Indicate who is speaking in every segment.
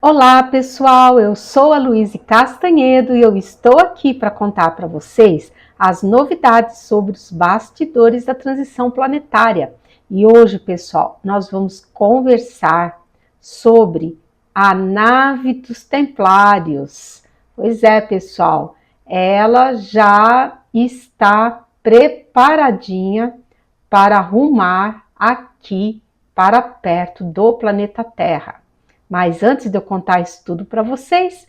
Speaker 1: Olá pessoal, eu sou a Luíse Castanhedo e eu estou aqui para contar para vocês as novidades sobre os bastidores da transição planetária. E hoje, pessoal, nós vamos conversar sobre a nave dos Templários. Pois é, pessoal, ela já está preparadinha para rumar aqui para perto do planeta Terra. Mas antes de eu contar isso tudo para vocês,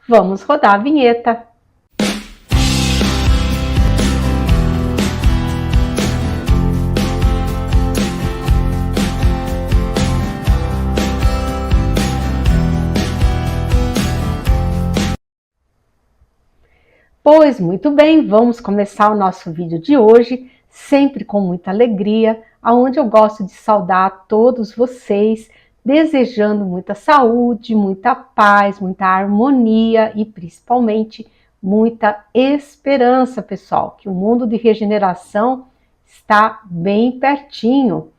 Speaker 1: vamos rodar a vinheta. Pois muito bem, vamos começar o nosso vídeo de hoje, sempre com muita alegria, onde eu gosto de saudar a todos vocês, desejando muita saúde, muita paz, muita harmonia e principalmente muita esperança, pessoal, que o mundo de regeneração está bem pertinho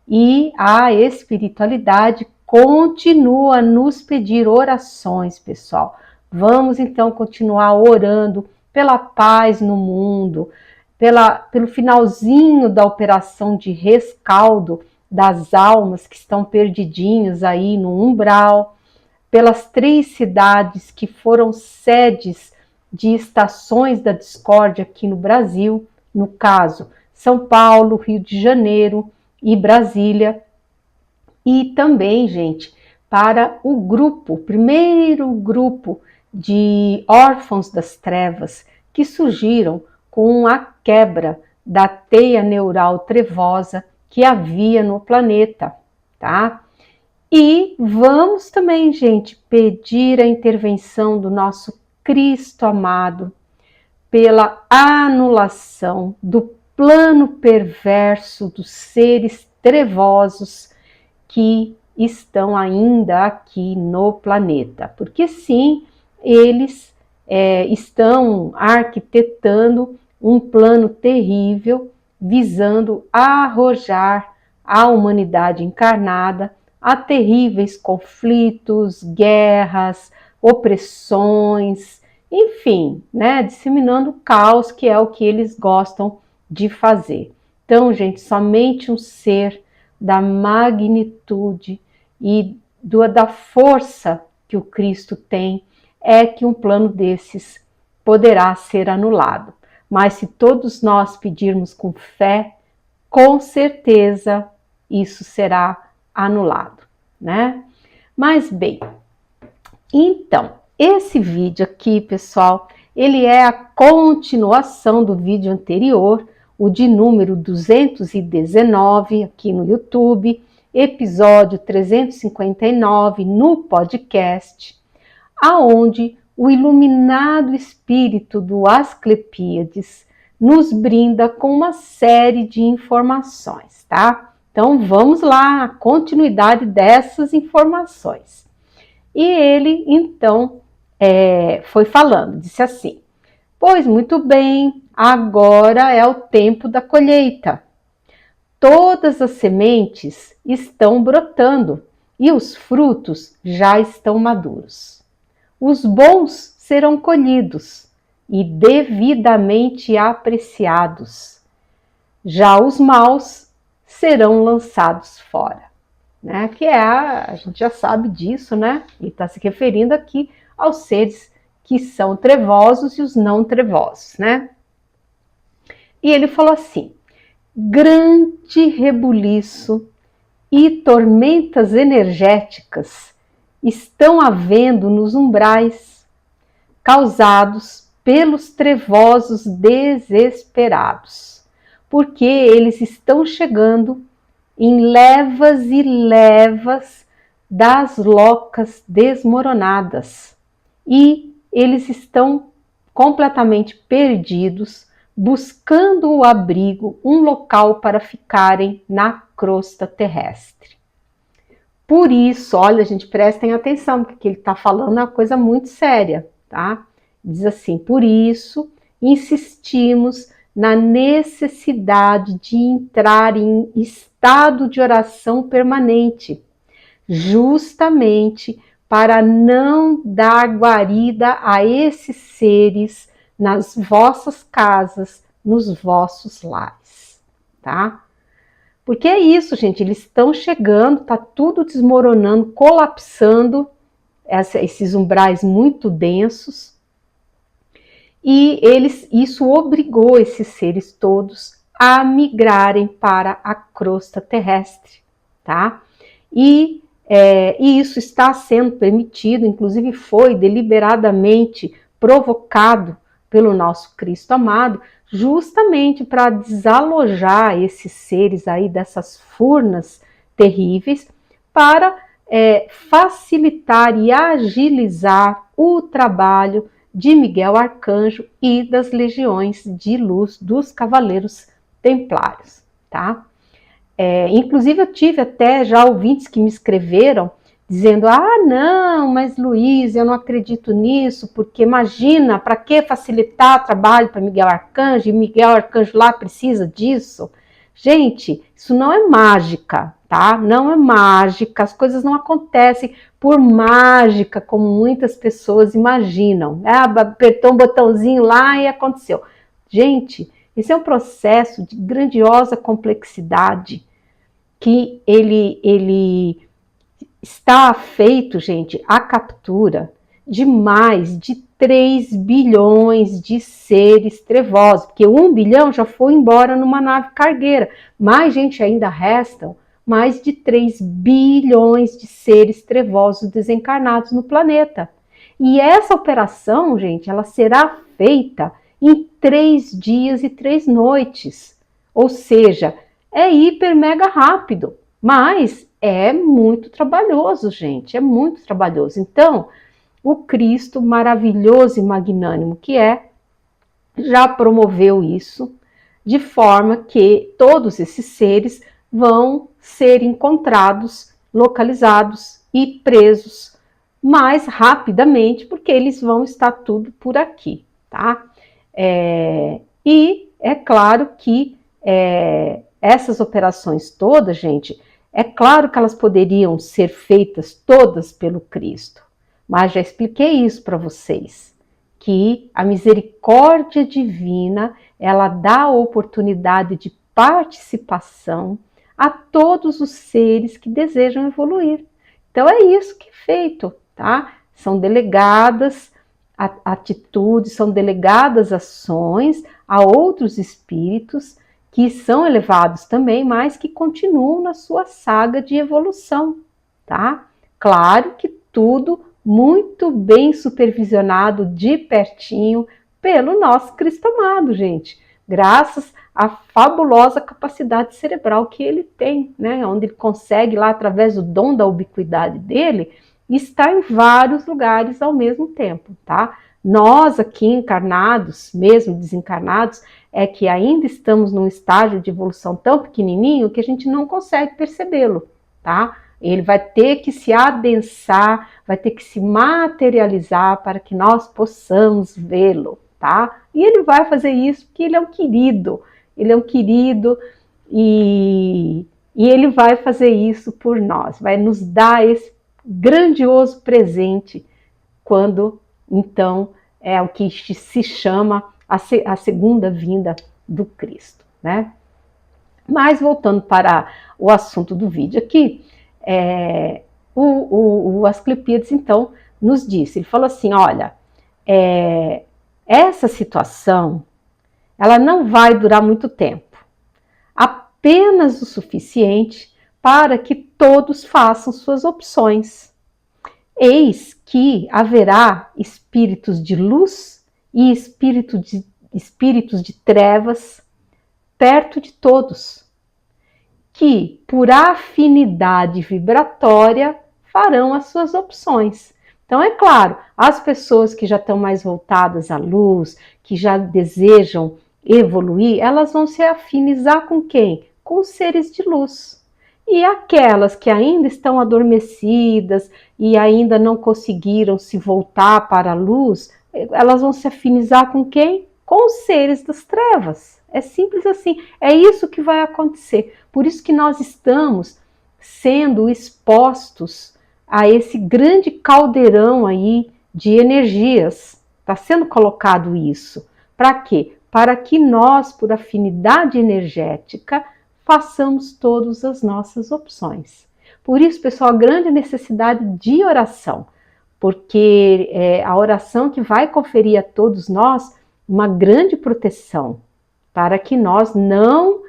Speaker 1: e a espiritualidade continua a nos pedir orações, pessoal. Vamos então continuar orando pela paz no mundo, pelo finalzinho da operação de rescaldo das almas que estão perdidinhas aí no umbral, pelas 3 cidades que foram sedes de estações da discórdia aqui no Brasil, no caso, São Paulo, Rio de Janeiro e Brasília, e também, gente, para o primeiro grupo de órfãos das trevas que surgiram com a quebra da teia neural trevosa que havia no planeta, tá? E vamos também, gente, pedir a intervenção do nosso Cristo amado pela anulação do plano perverso dos seres trevosos que estão ainda aqui no planeta, porque sim, eles estão arquitetando um plano terrível, visando arrojar a humanidade encarnada a terríveis conflitos, guerras, opressões, enfim, né, disseminando o caos, que é o que eles gostam de fazer. Então, gente, somente um ser da magnitude e da força que o Cristo tem é que um plano desses poderá ser anulado. Mas se todos nós pedirmos com fé, com certeza isso será anulado, né? Mas bem, então, esse vídeo aqui, pessoal, ele é a continuação do vídeo anterior, o de número 219 aqui no YouTube, episódio 359 no podcast, aonde o iluminado espírito do Asclepíades nos brinda com uma série de informações, tá? Então vamos lá, a continuidade dessas informações. E ele então foi falando, disse assim: pois muito bem, agora é o tempo da colheita. Todas as sementes estão brotando e os frutos já estão maduros. Os bons serão colhidos e devidamente apreciados. Já os maus serão lançados fora. Né? Que a gente já sabe disso, né? Ele está se referindo aqui aos seres que são trevosos e os não trevosos, né? E ele falou assim: grande rebuliço e tormentas energéticas estão havendo nos umbrais, causados pelos trevosos desesperados, porque eles estão chegando em levas e levas das locas desmoronadas, e eles estão completamente perdidos, buscando o abrigo, um local para ficarem na crosta terrestre. Por isso, olha, gente, prestem atenção, porque ele está falando uma coisa muito séria, tá? Diz assim: por isso, insistimos na necessidade de entrar em estado de oração permanente, justamente para não dar guarida a esses seres nas vossas casas, nos vossos lares, tá? Porque é isso, gente, eles estão chegando, tá tudo desmoronando, colapsando, esses umbrais muito densos, e isso obrigou esses seres todos a migrarem para a crosta terrestre, tá? E isso está sendo permitido, inclusive foi deliberadamente provocado pelo nosso Cristo amado, justamente para desalojar esses seres aí dessas furnas terríveis, para facilitar e agilizar o trabalho de Miguel Arcanjo e das legiões de luz dos Cavaleiros Templários, tá? Inclusive eu tive até já ouvintes que me escreveram dizendo, não, mas Luiz, eu não acredito nisso, porque imagina, para que facilitar trabalho para Miguel Arcanjo, e Miguel Arcanjo lá precisa disso? Gente, isso não é mágica, tá? Não é mágica, as coisas não acontecem por mágica, como muitas pessoas imaginam. Apertou um botãozinho lá e aconteceu. Gente, esse é um processo de grandiosa complexidade, que ele está feito, gente, a captura de mais de 3 bilhões de seres trevosos, porque 1 bilhão já foi embora numa nave cargueira, mas, gente, ainda restam mais de 3 bilhões de seres trevosos desencarnados no planeta. E essa operação, gente, ela será feita em 3 dias e 3 noites, ou seja, é hiper mega rápido, mas é muito trabalhoso, gente, é muito trabalhoso. Então, o Cristo maravilhoso e magnânimo que já promoveu isso, de forma que todos esses seres vão ser encontrados, localizados e presos mais rapidamente, porque eles vão estar tudo por aqui, tá? E é claro que essas operações todas, gente, é claro que elas poderiam ser feitas todas pelo Cristo, mas já expliquei isso para vocês, que a misericórdia divina, ela dá a oportunidade de participação a todos os seres que desejam evoluir. Então é isso que é feito, tá? São delegadas atitudes, são delegadas ações a outros espíritos que são elevados também, mas que continuam na sua saga de evolução, tá? Claro que tudo muito bem supervisionado de pertinho pelo nosso Cristo amado, gente, graças à fabulosa capacidade cerebral que ele tem, né? Onde ele consegue lá, através do dom da ubiquidade dele, estar em vários lugares ao mesmo tempo, tá? Nós aqui encarnados, mesmo desencarnados, é que ainda estamos num estágio de evolução tão pequenininho que a gente não consegue percebê-lo, tá? Ele vai ter que se adensar, vai ter que se materializar para que nós possamos vê-lo, tá? E ele vai fazer isso porque ele é um querido e ele vai fazer isso por nós, vai nos dar esse grandioso presente quando, então, é o que se chama a segunda vinda do Cristo, né? Mas voltando para o assunto do vídeo aqui, o Asclepíades, então, nos disse, ele falou assim, olha, essa situação, ela não vai durar muito tempo, apenas o suficiente para que todos façam suas opções. Eis que haverá espíritos de luz e espíritos de trevas perto de todos, que por afinidade vibratória farão as suas opções. Então é claro, as pessoas que já estão mais voltadas à luz, que já desejam evoluir, elas vão se afinizar com quem? Com os seres de luz. E aquelas que ainda estão adormecidas e ainda não conseguiram se voltar para a luz, elas vão se afinizar com quem? Com os seres das trevas. É simples assim, é isso que vai acontecer. Por isso que nós estamos sendo expostos a esse grande caldeirão aí de energias. Está sendo colocado isso. Para quê? Para que nós, por afinidade energética, façamos todas as nossas opções. Por isso, pessoal, a grande necessidade de oração, porque é a oração que vai conferir a todos nós uma grande proteção, para que nós não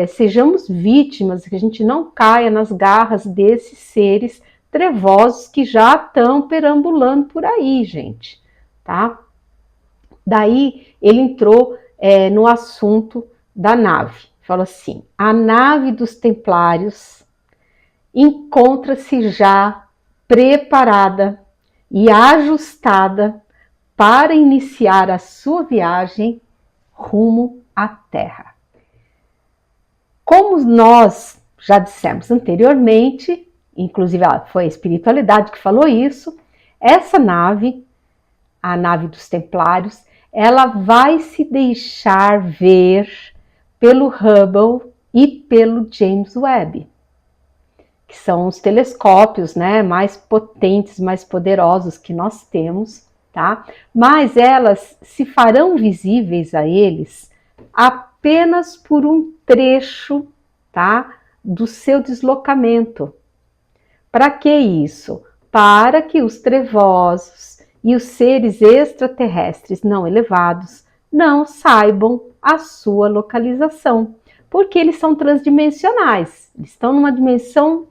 Speaker 1: sejamos vítimas, que a gente não caia nas garras desses seres trevosos que já estão perambulando por aí, gente, tá? Daí ele entrou no assunto da nave, falou assim: a nave dos Templários encontra-se já preparada e ajustada para iniciar a sua viagem rumo à Terra. Como nós já dissemos anteriormente, inclusive foi a espiritualidade que falou isso, essa nave, a nave dos Templários, ela vai se deixar ver pelo Hubble e pelo James Webb, que são os telescópios, né, mais potentes, mais poderosos que nós temos, tá? Mas elas se farão visíveis a eles apenas por um trecho, tá, do seu deslocamento. Para que isso? Para que os trevosos e os seres extraterrestres não elevados não saibam a sua localização, porque eles são transdimensionais, eles estão numa dimensão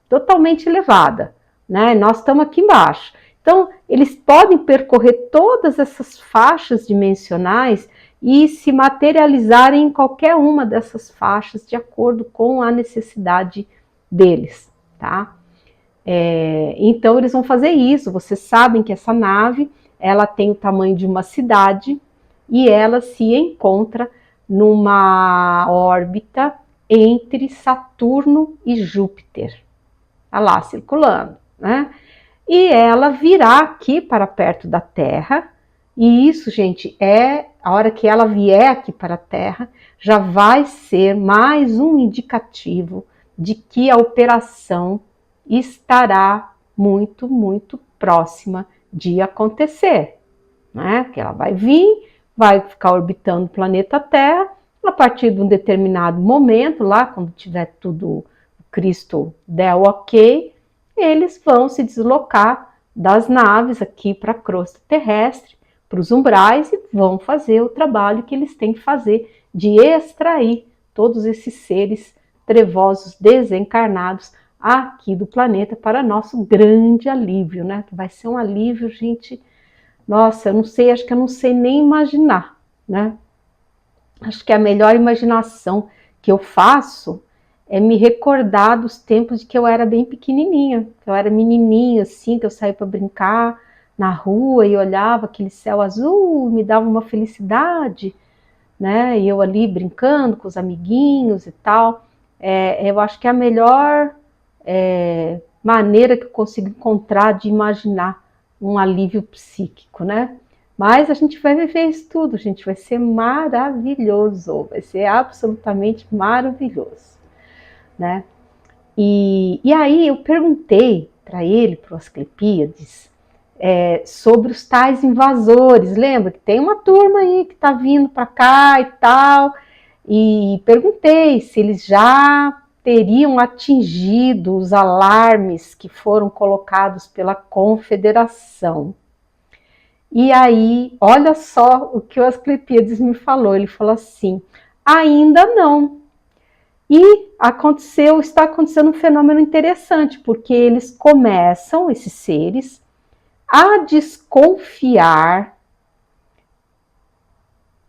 Speaker 1: totalmente elevada, né? Nós estamos aqui embaixo. Então, eles podem percorrer todas essas faixas dimensionais e se materializarem em qualquer uma dessas faixas de acordo com a necessidade deles, tá? Então eles vão fazer isso. Vocês sabem que essa nave, ela tem o tamanho de uma cidade e ela se encontra numa órbita entre Saturno e Júpiter. Está lá circulando, né? E ela virá aqui para perto da Terra. E isso, gente, a hora que ela vier aqui para a Terra, já vai ser mais um indicativo de que a operação estará muito, muito próxima de acontecer, né? Que ela vai vir, vai ficar orbitando o planeta Terra, a partir de um determinado momento, lá quando tiver tudo, Cristo der o ok, eles vão se deslocar das naves aqui para a crosta terrestre, para os umbrais, e vão fazer o trabalho que eles têm que fazer de extrair todos esses seres trevosos desencarnados aqui do planeta para nosso grande alívio, né? Que vai ser um alívio, gente. Nossa, eu não sei, acho que eu não sei nem imaginar, né? Acho que a melhor imaginação que eu faço é me recordar dos tempos de que eu era bem pequenininha, que eu era menininha, assim, que eu saía para brincar na rua e olhava aquele céu azul, me dava uma felicidade, né? E eu ali brincando com os amiguinhos e tal. Eu acho que é a melhor maneira que eu consigo encontrar de imaginar um alívio psíquico, né? Mas a gente vai viver isso tudo, gente, vai ser maravilhoso, vai ser absolutamente maravilhoso, né? E aí eu perguntei para ele, para o Asclepíades, sobre os tais invasores. Lembra que tem uma turma aí que está vindo para cá e tal, e perguntei se eles já teriam atingido os alarmes que foram colocados pela Confederação. E aí, olha só o que o Asclepíades me falou. Ele falou assim: ainda não. E está acontecendo um fenômeno interessante, porque eles começam, esses seres, a desconfiar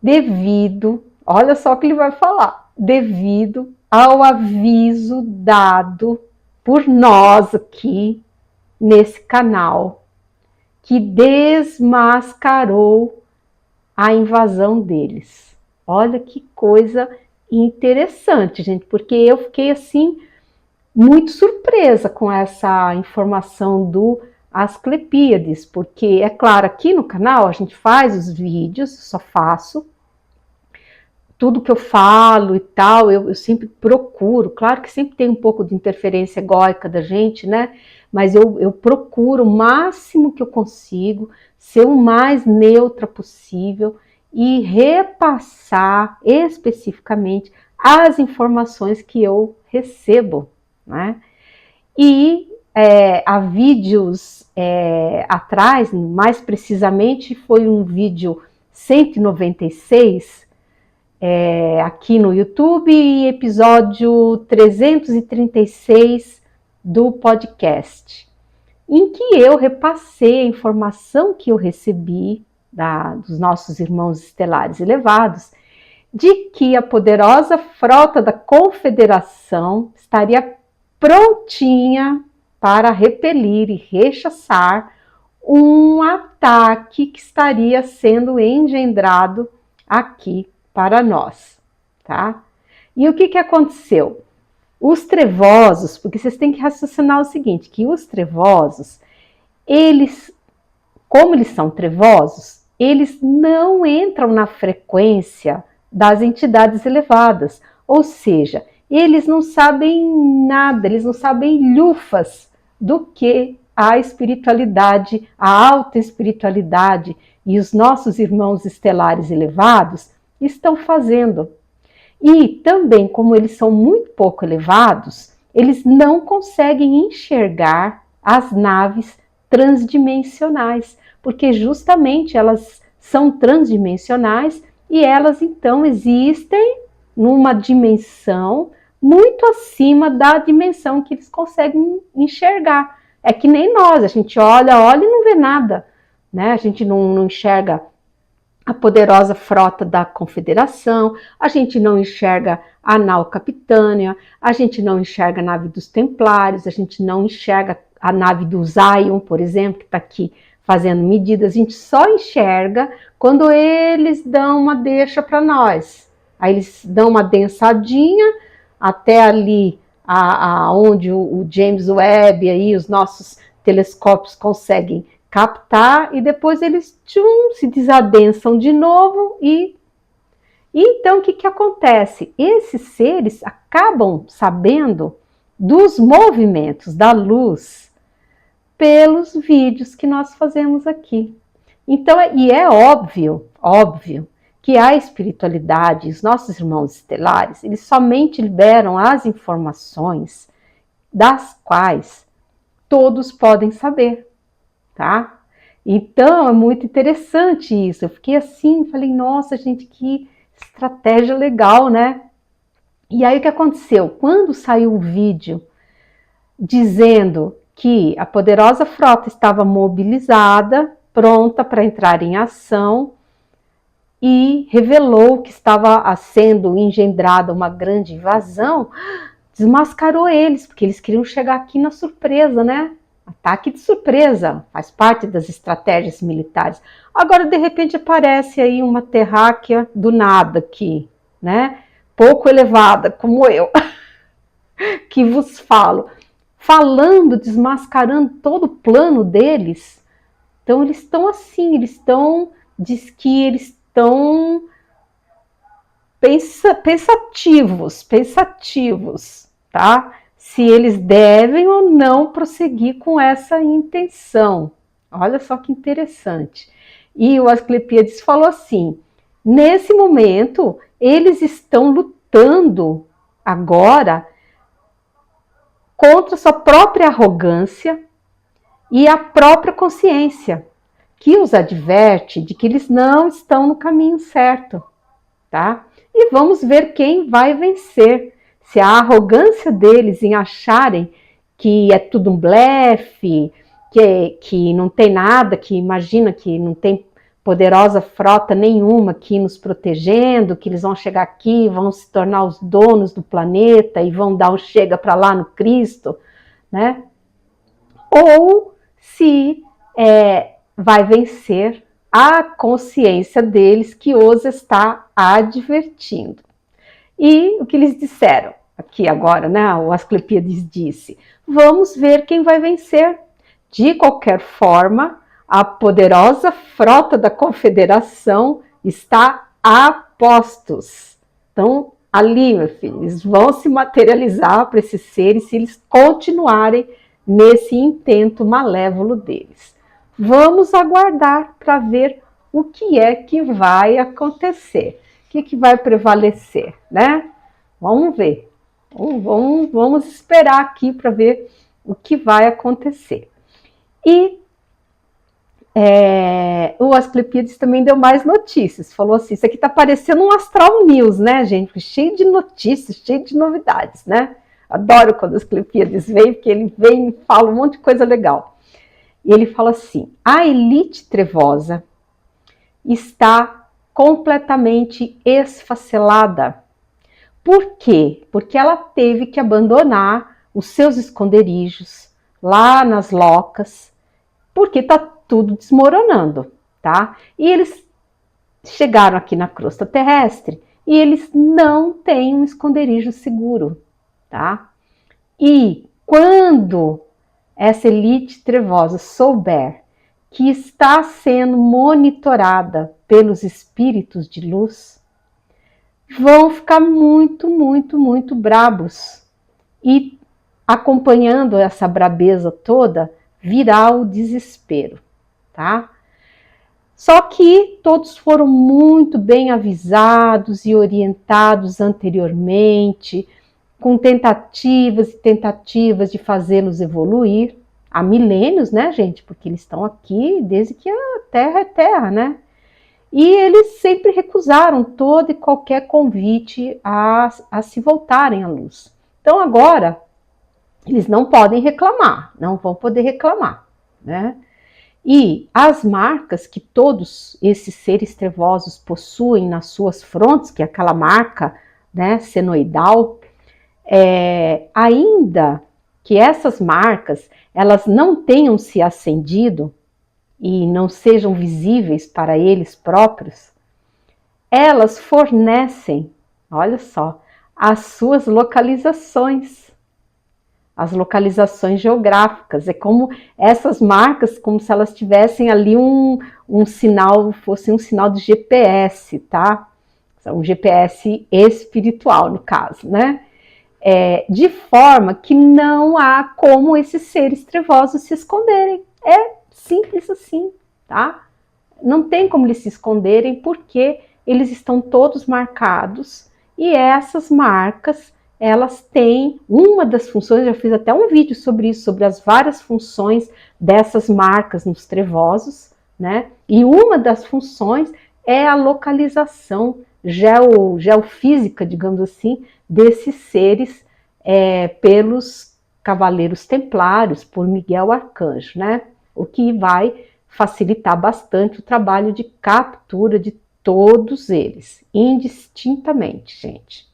Speaker 1: devido, olha só o que ele vai falar, devido ao aviso dado por nós aqui nesse canal, que desmascarou a invasão deles. Olha que coisa interessante, gente, porque eu fiquei assim muito surpresa com essa informação do Asclepíades, porque é claro, aqui no canal a gente faz os vídeos, só faço tudo que eu falo e tal, eu sempre procuro, claro que sempre tem um pouco de interferência egóica da gente, né? mas eu procuro o máximo que eu consigo ser o mais neutra possível e repassar especificamente as informações que eu recebo, né? E há vídeos atrás, mais precisamente, foi um vídeo 196 aqui no YouTube e episódio 336 do podcast, em que eu repassei a informação que eu recebi dos nossos irmãos estelares elevados, de que a poderosa frota da Confederação estaria prontinha para repelir e rechaçar um ataque que estaria sendo engendrado aqui para nós, tá? E o que aconteceu? Os trevosos, porque vocês têm que raciocinar o seguinte, que os trevosos, eles, como eles são trevosos, eles não entram na frequência das entidades elevadas, ou seja, eles não sabem nada, eles não sabem lufas do que a espiritualidade, a alta espiritualidade e os nossos irmãos estelares elevados estão fazendo. E também, como eles são muito pouco elevados, eles não conseguem enxergar as naves transdimensionais, porque justamente elas são transdimensionais e elas então existem numa dimensão muito acima da dimensão que eles conseguem enxergar. É que nem nós, a gente olha e não vê nada, né? A gente não enxerga a poderosa frota da Confederação, a gente não enxerga a nau Capitânia, a gente não enxerga a nave dos Templários, a gente não enxerga a nave do Zion, por exemplo, que está aqui fazendo medidas, a gente só enxerga quando eles dão uma deixa para nós. Aí eles dão uma densadinha até ali onde o James Webb, aí, os nossos telescópios conseguem captar, e depois eles se desadensam de novo e então o que acontece? Esses seres acabam sabendo dos movimentos da luz pelos vídeos que nós fazemos aqui. Então, e é óbvio que a espiritualidade, os nossos irmãos estelares, eles somente liberam as informações das quais todos podem saber. Tá? Então é muito interessante isso. Eu fiquei assim, falei, nossa, gente, que estratégia legal, né? E aí o que aconteceu? Quando saiu o vídeo dizendo que a poderosa frota estava mobilizada, pronta para entrar em ação, e revelou que estava sendo engendrada uma grande invasão, desmascarou eles, porque eles queriam chegar aqui na surpresa, né? Ataque de surpresa, faz parte das estratégias militares. Agora, de repente, aparece aí uma terráquea do nada aqui, né? Pouco elevada, como eu, que vos falo. Falando, desmascarando todo o plano deles. Então, eles estão assim, diz que eles estão pensativos, tá? Se eles devem ou não prosseguir com essa intenção. Olha só que interessante. E o Asclepíades falou assim, nesse momento, eles estão lutando agora contra sua própria arrogância e a própria consciência, que os adverte de que eles não estão no caminho certo, tá? E vamos ver quem vai vencer. Se a arrogância deles em acharem que é tudo um blefe, que não tem nada, que imagina que não tem poderosa frota nenhuma aqui nos protegendo, que eles vão chegar aqui, vão se tornar os donos do planeta e vão dar um chega para lá no Cristo, né? Ou se vai vencer a consciência deles que os está advertindo. E o que eles disseram? Aqui agora, né? O Asclepíades disse, vamos ver quem vai vencer. De qualquer forma, a poderosa frota da Confederação está a postos. Então, ali, meu filho, eles vão se materializar para esses seres se eles continuarem nesse intento malévolo deles. Vamos aguardar para ver o que é que vai acontecer, o que vai prevalecer, né? Vamos ver, vamos esperar aqui para ver o que vai acontecer. E o Asclepíades também deu mais notícias, falou assim, isso aqui está parecendo um Astral News, né, gente? Cheio de notícias, cheio de novidades, né? Adoro quando o Asclepíades vem, porque ele vem e fala um monte de coisa legal. E ele fala assim, a elite trevosa está completamente esfacelada. Por quê? Porque ela teve que abandonar os seus esconderijos lá nas locas, porque está tudo desmoronando, tá? E eles chegaram aqui na crosta terrestre e eles não têm um esconderijo seguro, tá? E quando essa elite trevosa souber que está sendo monitorada pelos espíritos de luz, vão ficar muito, muito, muito brabos. E acompanhando essa brabeza toda, virá o desespero, tá? Só que todos foram muito bem avisados e orientados anteriormente, com tentativas e tentativas de fazê-los evoluir, há milênios, né, gente? Porque eles estão aqui desde que a Terra é Terra, né? E eles sempre recusaram todo e qualquer convite a se voltarem à luz. Então agora, eles não podem reclamar, não vão poder reclamar, né? E as marcas que todos esses seres trevosos possuem nas suas frontes, que é aquela marca, né, senoidal, ainda que essas marcas elas não tenham se acendido e não sejam visíveis para eles próprios, elas fornecem, olha só, as suas localizações, as localizações geográficas. É como essas marcas, como se elas tivessem ali um sinal, fosse um sinal de GPS, tá? Um GPS espiritual, no caso, né? De forma que não há como esses seres trevosos se esconderem. É simples assim, tá? Não tem como eles se esconderem, porque eles estão todos marcados, e essas marcas, elas têm uma das funções, eu já fiz até um vídeo sobre isso, sobre as várias funções dessas marcas nos trevosos, né? E uma das funções é a localização geofísica, digamos assim, desses seres pelos Cavaleiros Templários, por Miguel Arcanjo, né? O que vai facilitar bastante o trabalho de captura de todos eles, indistintamente, gente.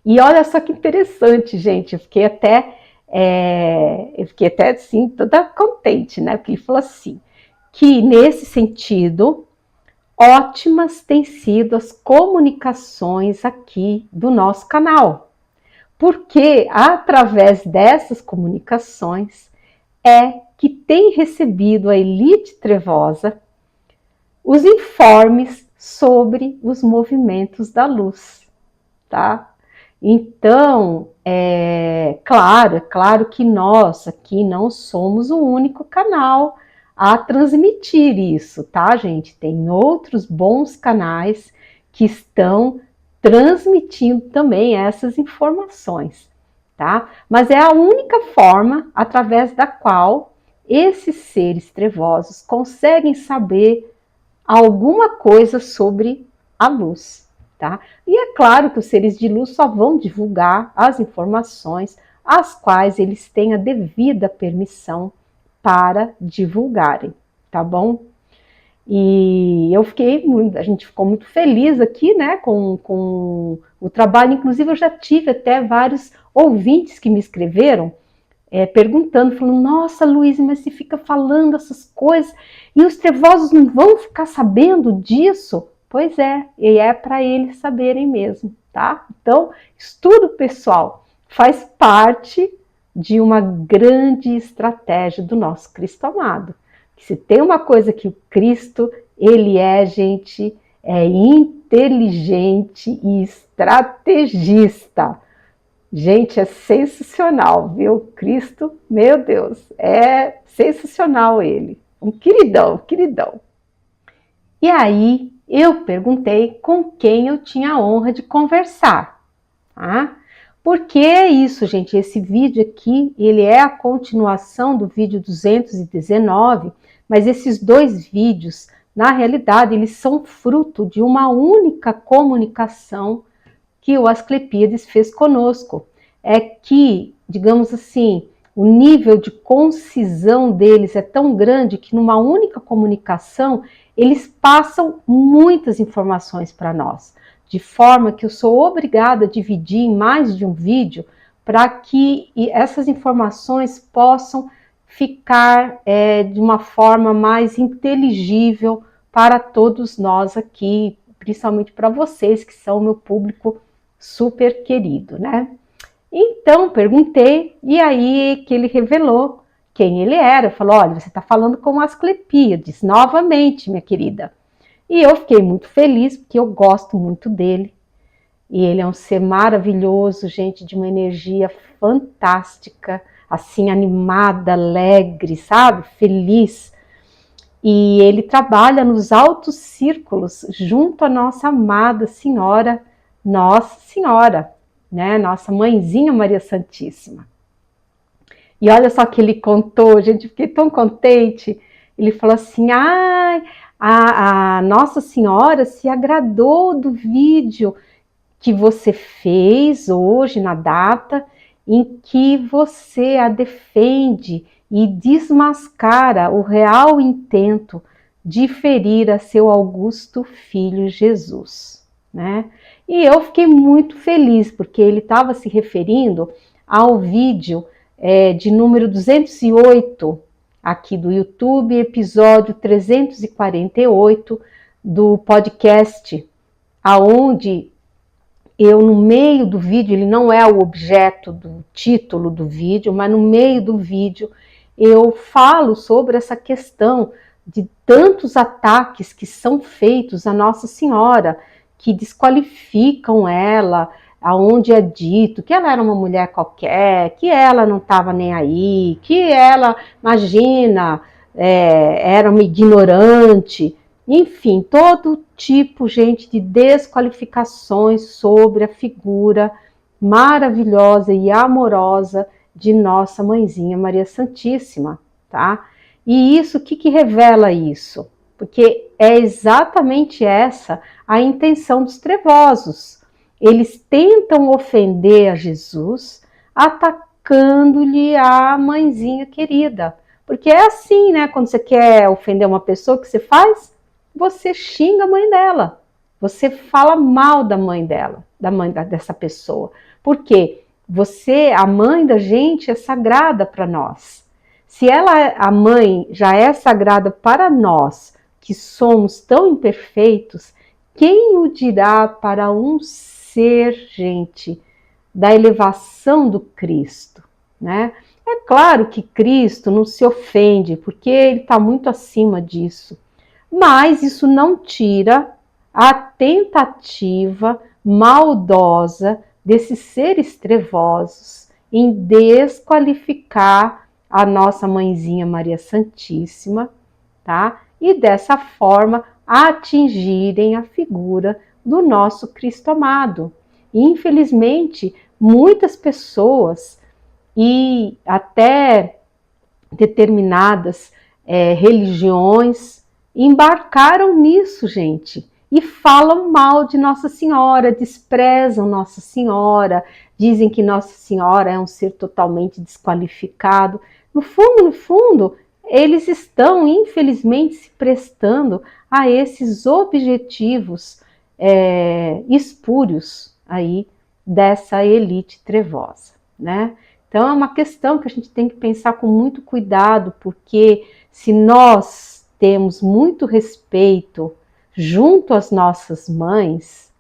Speaker 1: E olha só que interessante, gente, eu fiquei até assim, toda contente, né? Porque ele falou assim, que nesse sentido, ótimas têm sido as comunicações aqui do nosso canal, porque através dessas comunicações que tem recebido a elite trevosa os informes sobre os movimentos da luz, tá? Então, claro que nós aqui não somos o único canal a transmitir isso, tá, gente? Tem outros bons canais que estão transmitindo também essas informações, tá? Mas é a única forma através da qual esses seres trevosos conseguem saber alguma coisa sobre a luz, tá? E é claro que os seres de luz só vão divulgar as informações as quais eles têm a devida permissão para divulgarem, tá bom? E a gente ficou muito feliz aqui, né, com o trabalho. Inclusive eu já tive até vários ouvintes que me escreveram perguntando, falando, nossa, Luiz, mas você fica falando essas coisas e os trevosos não vão ficar sabendo disso? Pois é, e é para eles saberem mesmo, tá? Então, estudo pessoal faz parte de uma grande estratégia do nosso Cristo amado. Se tem uma coisa que o Cristo, ele gente, é inteligente e estrategista. Gente, é sensacional, viu? Cristo, meu Deus, é sensacional ele. Um queridão, queridão. E aí eu perguntei com quem eu tinha a honra de conversar, tá? Porque é isso, gente, esse vídeo aqui, ele é a continuação do vídeo 219, mas esses dois vídeos, na realidade, eles são fruto de uma única comunicação que o Asclepíades fez conosco. É que, digamos assim, o nível de concisão deles é tão grande que numa única comunicação eles passam muitas informações para nós, de forma que eu sou obrigada a dividir em mais de um vídeo para que essas informações possam ficar de uma forma mais inteligível para todos nós aqui, principalmente para vocês que são o meu público super querido, né? Então, perguntei, e aí que ele revelou quem ele era. Falou, olha, você está falando com Asclepíades, novamente, minha querida. E eu fiquei muito feliz, porque eu gosto muito dele. E ele é um ser maravilhoso, gente, de uma energia fantástica, assim, animada, alegre, sabe? Feliz. E ele trabalha nos altos círculos, junto à nossa amada Senhora, Nossa Senhora, né? Nossa mãezinha Maria Santíssima. E olha só que ele contou, gente, fiquei tão contente. Ele falou assim, a Nossa Senhora se agradou do vídeo que você fez hoje, na data, em que você a defende e desmascara o real intento de ferir a seu augusto filho Jesus, né? E eu fiquei muito feliz, porque ele estava se referindo ao vídeo de número 208, aqui do YouTube, episódio 348 do podcast, aonde eu, no meio do vídeo, ele não é o objeto do título do vídeo, mas no meio do vídeo eu falo sobre essa questão de tantos ataques que são feitos à Nossa Senhora, que desqualificam ela, aonde é dito que ela era uma mulher qualquer, que ela não estava nem aí, que ela, imagina, era uma ignorante. Enfim, todo tipo, gente, de desqualificações sobre a figura maravilhosa e amorosa de nossa mãezinha Maria Santíssima, tá? E isso, o que revela isso? Porque é exatamente essa a intenção dos trevosos. Eles tentam ofender a Jesus, atacando-lhe a mãezinha querida. Porque é assim, né? Quando você quer ofender uma pessoa, o que você faz? Você xinga a mãe dela, você fala mal da mãe dela, da mãe dessa pessoa. Por quê? A mãe da gente é sagrada para nós. Se a mãe já é sagrada para nós, que somos tão imperfeitos, quem o dirá para um ser, gente, da elevação do Cristo, né? É claro que Cristo não se ofende, porque ele está muito acima disso. Mas isso não tira a tentativa maldosa desses seres trevosos em desqualificar a nossa mãezinha Maria Santíssima, tá? E dessa forma atingirem a figura do nosso Cristo amado. E, infelizmente, muitas pessoas e até determinadas religiões embarcaram nisso, gente, e falam mal de Nossa Senhora, desprezam Nossa Senhora, dizem que Nossa Senhora é um ser totalmente desqualificado. No fundo, eles estão, infelizmente, se prestando a esses objetivos espúrios aí dessa elite trevosa, né? Então é uma questão que a gente tem que pensar com muito cuidado, porque se nós temos muito respeito junto às nossas mães,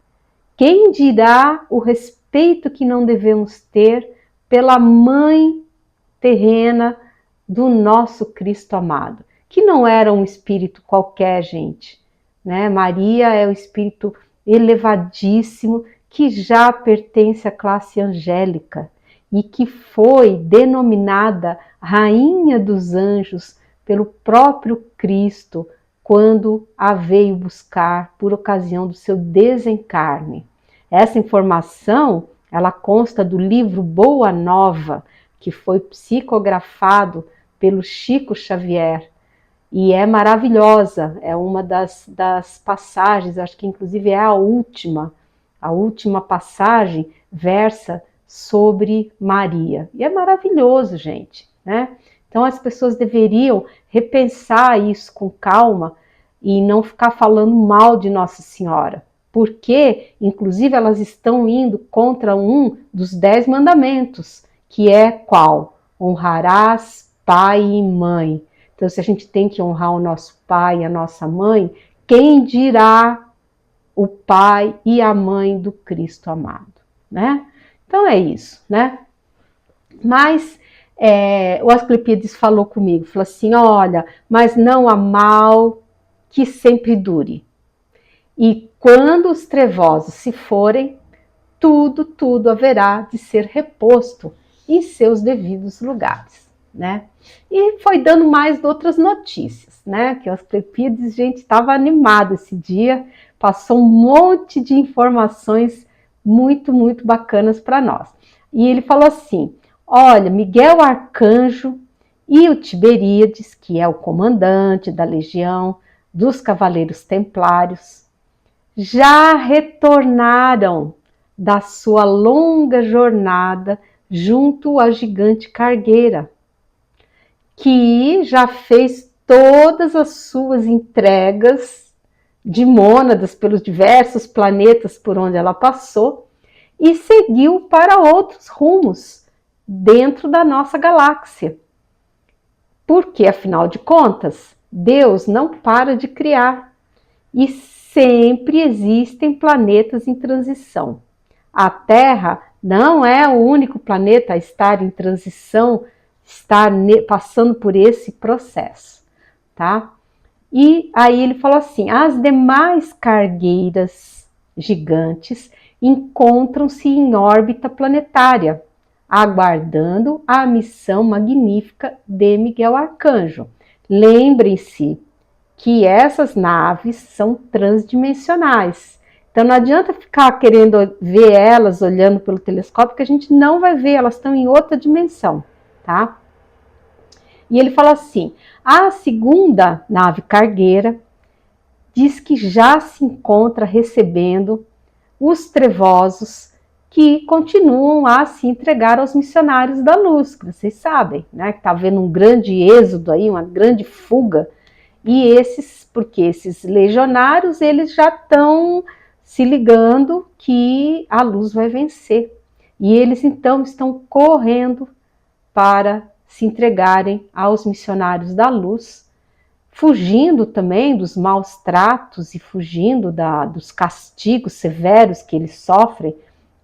Speaker 1: quem dirá o respeito que não devemos ter pela mãe terrena do nosso Cristo amado, que não era um espírito qualquer, gente, né? Maria é um espírito elevadíssimo que já pertence à classe angélica e que foi denominada Rainha dos Anjos pelo próprio Cristo quando a veio buscar por ocasião do seu desencarne. Essa informação, ela consta do livro Boa Nova, que foi psicografado pelo Chico Xavier, e é maravilhosa, é uma das passagens, acho que inclusive é a última passagem versa sobre Maria. E é maravilhoso, gente, né? Então as pessoas deveriam repensar isso com calma e não ficar falando mal de Nossa Senhora, porque, inclusive, elas estão indo contra um dos 10 mandamentos, que é qual? Honrarás pai e mãe. Então, se a gente tem que honrar o nosso pai e a nossa mãe, quem dirá o pai e a mãe do Cristo amado, né? Então é isso, né? Mas o Asclepíades falou comigo, falou assim, olha, mas não há mal que sempre dure. E quando os trevosos se forem, tudo haverá de ser reposto em seus devidos lugares, né? E foi dando mais outras notícias, né? Que o Asclepíades, gente, estava animado esse dia, passou um monte de informações muito bacanas para nós. E ele falou assim, olha, Miguel Arcanjo e o Tiberíades, que é o comandante da legião dos Cavaleiros Templários, já retornaram da sua longa jornada junto à gigante cargueira, que já fez todas as suas entregas de mônadas pelos diversos planetas por onde ela passou e seguiu para outros rumos dentro da nossa galáxia. Porque, afinal de contas, Deus não para de criar e sempre existem planetas em transição. A Terra não é o único planeta a estar em transição, estar passando por esse processo, tá? E aí ele falou assim, as demais cargueiras gigantes encontram-se em órbita planetária, aguardando a missão magnífica de Miguel Arcanjo. Lembrem-se que essas naves são transdimensionais. Então não adianta ficar querendo ver elas olhando pelo telescópio, que a gente não vai ver, elas estão em outra dimensão, tá? E ele fala assim, a segunda nave cargueira diz que já se encontra recebendo os trevosos que continuam a se entregar aos missionários da luz, que vocês sabem, né? Que está havendo um grande êxodo aí, uma grande fuga, e porque esses legionários, eles já estão se ligando que a luz vai vencer. E eles então estão correndo para se entregarem aos missionários da luz, fugindo também dos maus tratos e fugindo dos castigos severos que eles sofrem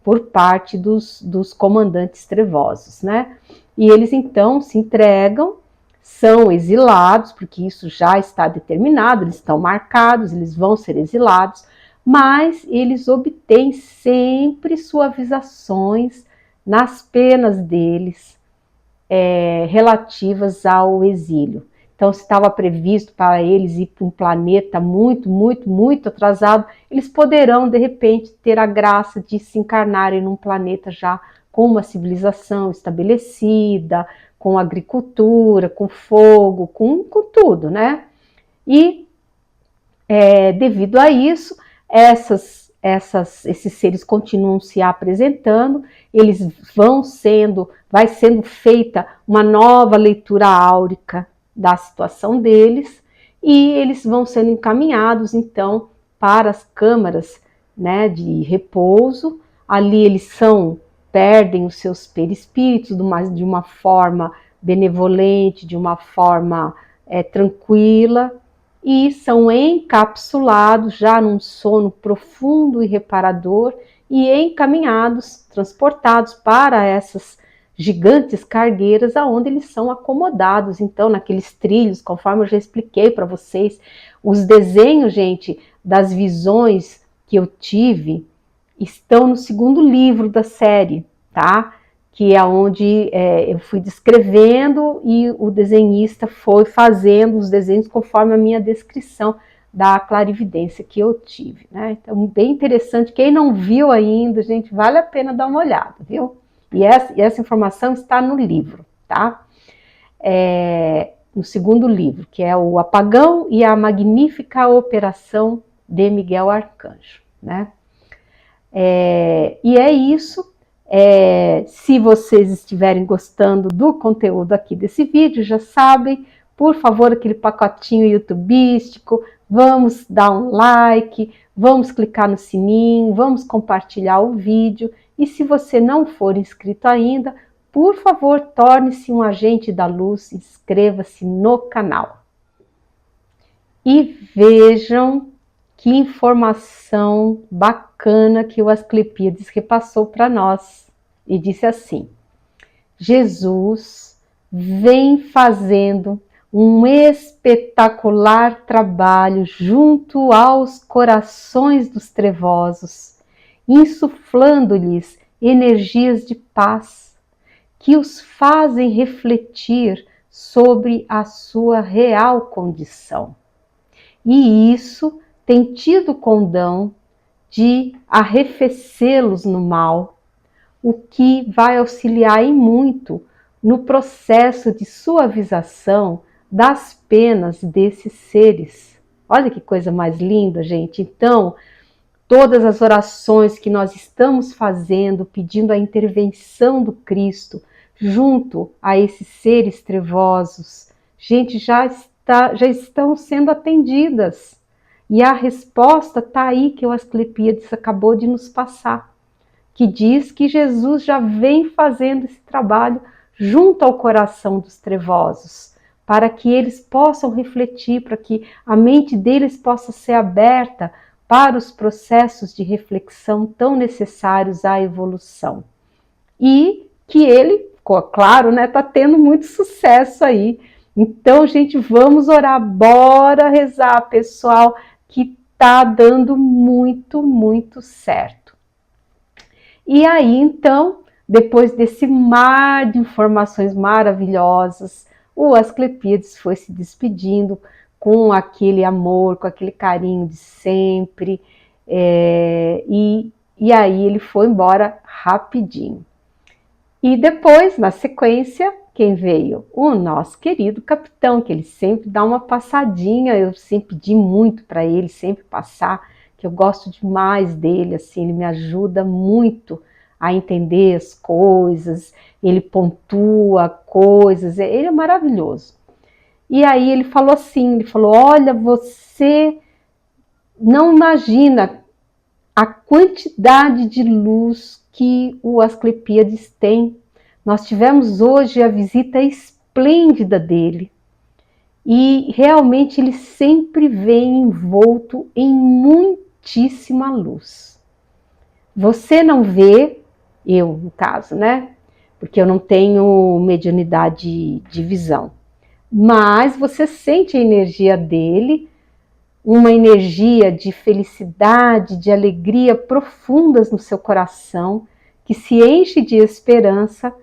Speaker 1: por parte dos comandantes trevosos, né? E eles então se entregam, são exilados, porque isso já está determinado, eles estão marcados, eles vão ser exilados, mas eles obtêm sempre suavizações nas penas deles, relativas ao exílio. Então, se estava previsto para eles ir para um planeta muito atrasado, eles poderão, de repente, ter a graça de se encarnarem num planeta já com uma civilização estabelecida, com agricultura, com fogo, com tudo, né? E, devido a isso, esses seres continuam se apresentando, eles vai sendo feita uma nova leitura áurica da situação deles, e eles vão sendo encaminhados então para as câmaras, né, de repouso. Ali eles perdem os seus perispíritos de uma forma benevolente, de uma forma tranquila, e são encapsulados já num sono profundo e reparador e encaminhados, transportados para essas gigantes cargueiras, aonde eles são acomodados, então, naqueles trilhos, conforme eu já expliquei para vocês. Os desenhos, gente, das visões que eu tive estão no segundo livro da série, tá? Que é onde eu fui descrevendo e o desenhista foi fazendo os desenhos conforme a minha descrição da clarividência que eu tive, né? Então, bem interessante. Quem não viu ainda, gente, vale a pena dar uma olhada, viu? E essa informação está no livro, tá? No segundo livro, que é o Apagão e a Magnífica Operação de Miguel Arcanjo, né? E é isso. Se vocês estiverem gostando do conteúdo aqui desse vídeo, já sabem, por favor, aquele pacotinho youtubístico, vamos dar um like, vamos clicar no sininho, vamos compartilhar o vídeo. E se você não for inscrito ainda, por favor, torne-se um agente da luz, inscreva-se no canal. E vejam que informação bacana que o Asclepíades repassou para nós. E disse assim: Jesus vem fazendo um espetacular trabalho junto aos corações dos trevosos, insuflando-lhes energias de paz, que os fazem refletir sobre a sua real condição. E isso tem tido condão de arrefecê-los no mal, o que vai auxiliar em muito no processo de suavização das penas desses seres. Olha que coisa mais linda, gente. Então, todas as orações que nós estamos fazendo, pedindo a intervenção do Cristo junto a esses seres trevosos, gente, já estão sendo atendidas. E a resposta está aí que o Asclepíades acabou de nos passar, que diz que Jesus já vem fazendo esse trabalho junto ao coração dos trevosos, para que eles possam refletir, para que a mente deles possa ser aberta para os processos de reflexão tão necessários à evolução. E que ele, claro, né, está tendo muito sucesso aí. Então, gente, vamos orar, bora rezar, pessoal, que está dando muito, muito certo. E aí, então, depois desse mar de informações maravilhosas, o Asclepíades foi se despedindo com aquele amor, com aquele carinho de sempre, e aí ele foi embora rapidinho. E depois, na sequência, quem veio? O nosso querido capitão, que ele sempre dá uma passadinha, eu sempre pedi muito para ele sempre passar, que eu gosto demais dele, assim, ele me ajuda muito a entender as coisas, ele pontua coisas, ele é maravilhoso. E aí ele falou assim, ele falou: olha, você não imagina a quantidade de luz que o Asclepíades tem. Nós tivemos hoje a visita esplêndida dele. E realmente ele sempre vem envolto em muitíssima luz. Você não vê, eu no caso, né? Porque eu não tenho mediunidade de visão. Mas você sente a energia dele, uma energia de felicidade, de alegria profundas no seu coração, que se enche de esperança,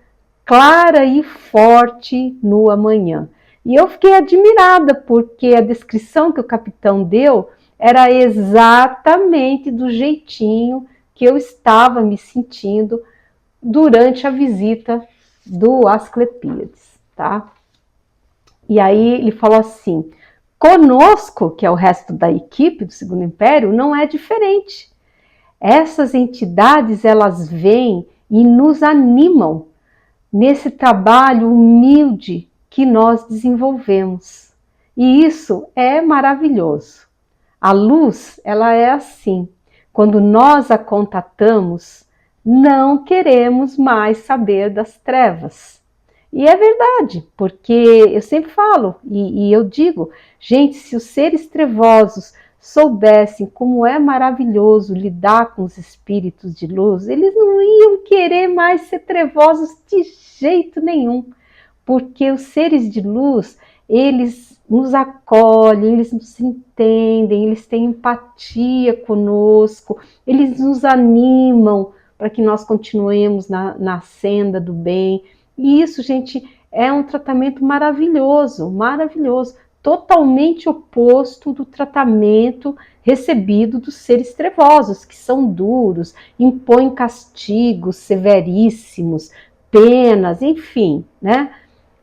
Speaker 1: clara e forte no amanhã. E eu fiquei admirada, porque a descrição que o capitão deu era exatamente do jeitinho que eu estava me sentindo durante a visita do Asclepíades, tá? E aí ele falou assim: conosco, que é o resto da equipe do Segundo Império, não é diferente. Essas entidades, elas vêm e nos animam nesse trabalho humilde que nós desenvolvemos. E isso é maravilhoso. A luz, ela é assim. Quando nós a contatamos, não queremos mais saber das trevas. E é verdade, porque eu sempre falo e eu digo, gente, se os seres trevosos soubessem como é maravilhoso lidar com os espíritos de luz, eles não iam querer mais ser trevosos de jeito nenhum, porque os seres de luz, eles nos acolhem, eles nos entendem, eles têm empatia conosco, eles nos animam para que nós continuemos na senda do bem. E isso, gente, é um tratamento maravilhoso, maravilhoso, totalmente oposto do tratamento recebido dos seres trevosos, que são duros, impõem castigos severíssimos, penas, enfim, né?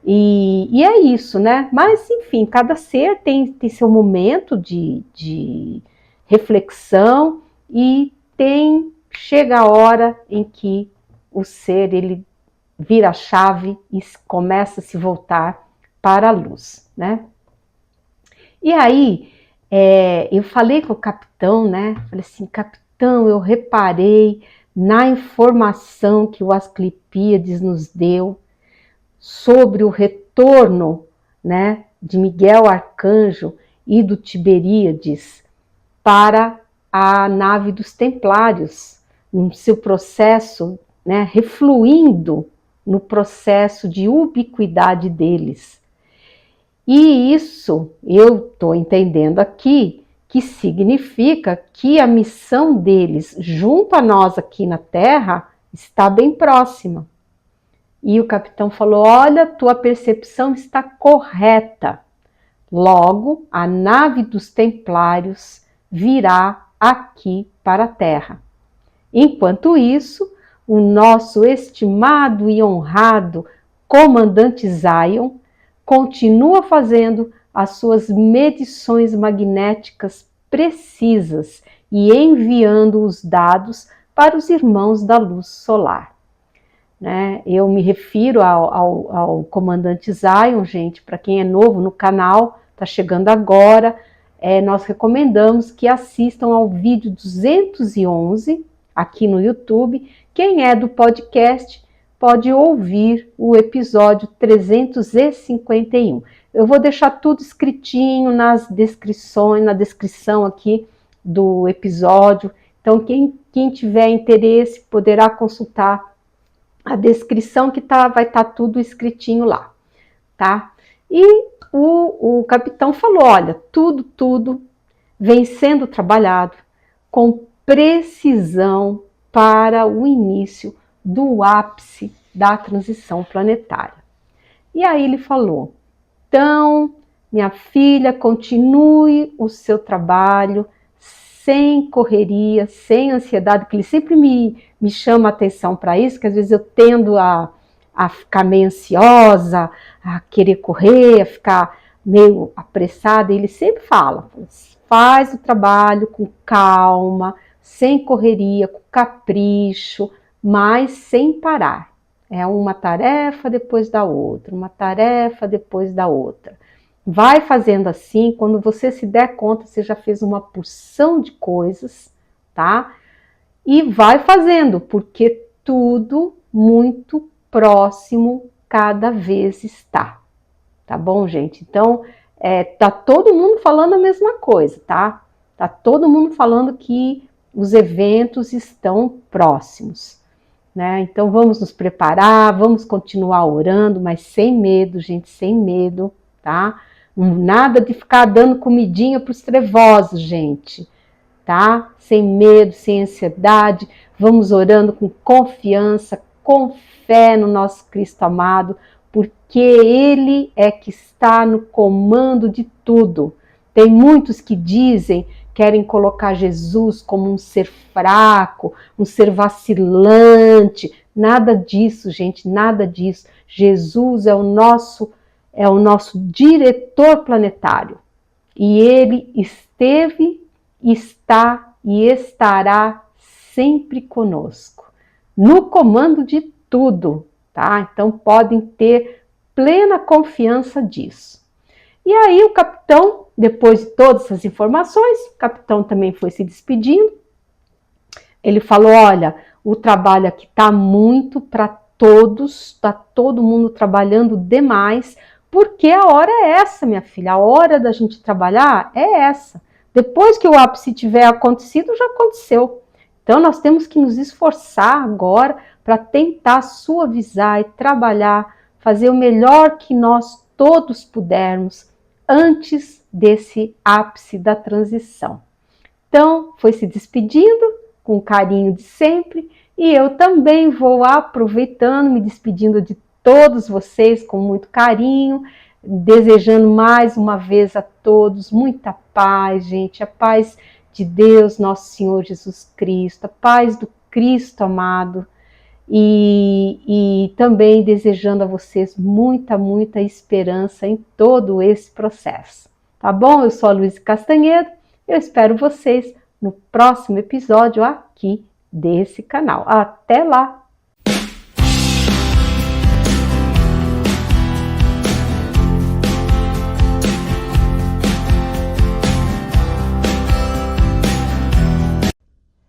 Speaker 1: E é isso, né? Mas, enfim, cada ser tem seu momento de reflexão e chega a hora em que o ser, ele vira a chave e começa a se voltar para a luz, né? E aí, eu falei com o capitão, né? Falei assim, capitão, eu reparei na informação que o Asclepíades nos deu sobre o retorno, né, de Miguel Arcanjo e do Tiberíades para a nave dos Templários, no seu processo, né, refluindo no processo de ubiquidade deles. E isso eu estou entendendo aqui que significa que a missão deles junto a nós aqui na Terra está bem próxima. E o capitão falou, olha, tua percepção está correta. Logo, a nave dos Templários virá aqui para a Terra. Enquanto isso, o nosso estimado e honrado comandante Zion continua fazendo as suas medições magnéticas precisas e enviando os dados para os irmãos da luz solar. Né? Eu me refiro ao comandante Zion, gente, para quem é novo no canal, está chegando agora, nós recomendamos que assistam ao vídeo 211 aqui no YouTube. Quem é do podcast pode ouvir o episódio 351. Eu vou deixar tudo escritinho na descrição aqui do episódio. Então, quem tiver interesse poderá consultar a descrição que vai estar tudo escritinho lá, tá? E o capitão falou, olha, tudo vem sendo trabalhado com precisão para o início do ápice da transição planetária. E aí ele falou, então, minha filha, continue o seu trabalho sem correria, sem ansiedade, que ele sempre me chama a atenção para isso, que às vezes eu tendo a ficar meio ansiosa, a querer correr, a ficar meio apressada, e ele sempre fala, faz o trabalho com calma, sem correria, com capricho, mas sem parar. É uma tarefa depois da outra, uma tarefa depois da outra. Vai fazendo assim, quando você se der conta, você já fez uma porção de coisas, tá? E vai fazendo, porque tudo muito próximo cada vez está. Tá bom, gente? Então, tá todo mundo falando a mesma coisa, tá? Tá todo mundo falando que os eventos estão próximos, né? Então, vamos nos preparar, vamos continuar orando, mas sem medo, gente, sem medo, tá? Nada de ficar dando comidinha para os trevosos, gente, tá? Sem medo, sem ansiedade, vamos orando com confiança, com fé no nosso Cristo amado, porque Ele é que está no comando de tudo. Tem muitos que querem colocar Jesus como um ser fraco, um ser vacilante. Nada disso, gente, nada disso. Jesus é o nosso diretor planetário. E ele esteve, está e estará sempre conosco, no comando de tudo, tá? Então podem ter plena confiança disso. E aí o capitão, depois de todas essas informações, o capitão também foi se despedindo. Ele falou, olha, o trabalho aqui está muito para todos, está todo mundo trabalhando demais, porque a hora é essa, minha filha, a hora da gente trabalhar é essa. Depois que o ápice tiver acontecido, já aconteceu. Então nós temos que nos esforçar agora para tentar suavizar e trabalhar, fazer o melhor que nós todos pudermos antes desse ápice da transição. Então, foi se despedindo com o carinho de sempre e eu também vou aproveitando, me despedindo de todos vocês com muito carinho, desejando mais uma vez a todos muita paz, gente, a paz de Deus, nosso Senhor Jesus Cristo, a paz do Cristo amado, e também desejando a vocês muita, muita esperança em todo esse processo. Tá bom? Eu sou a Luísa Castanhedo, eu espero vocês no próximo episódio aqui desse canal. Até lá!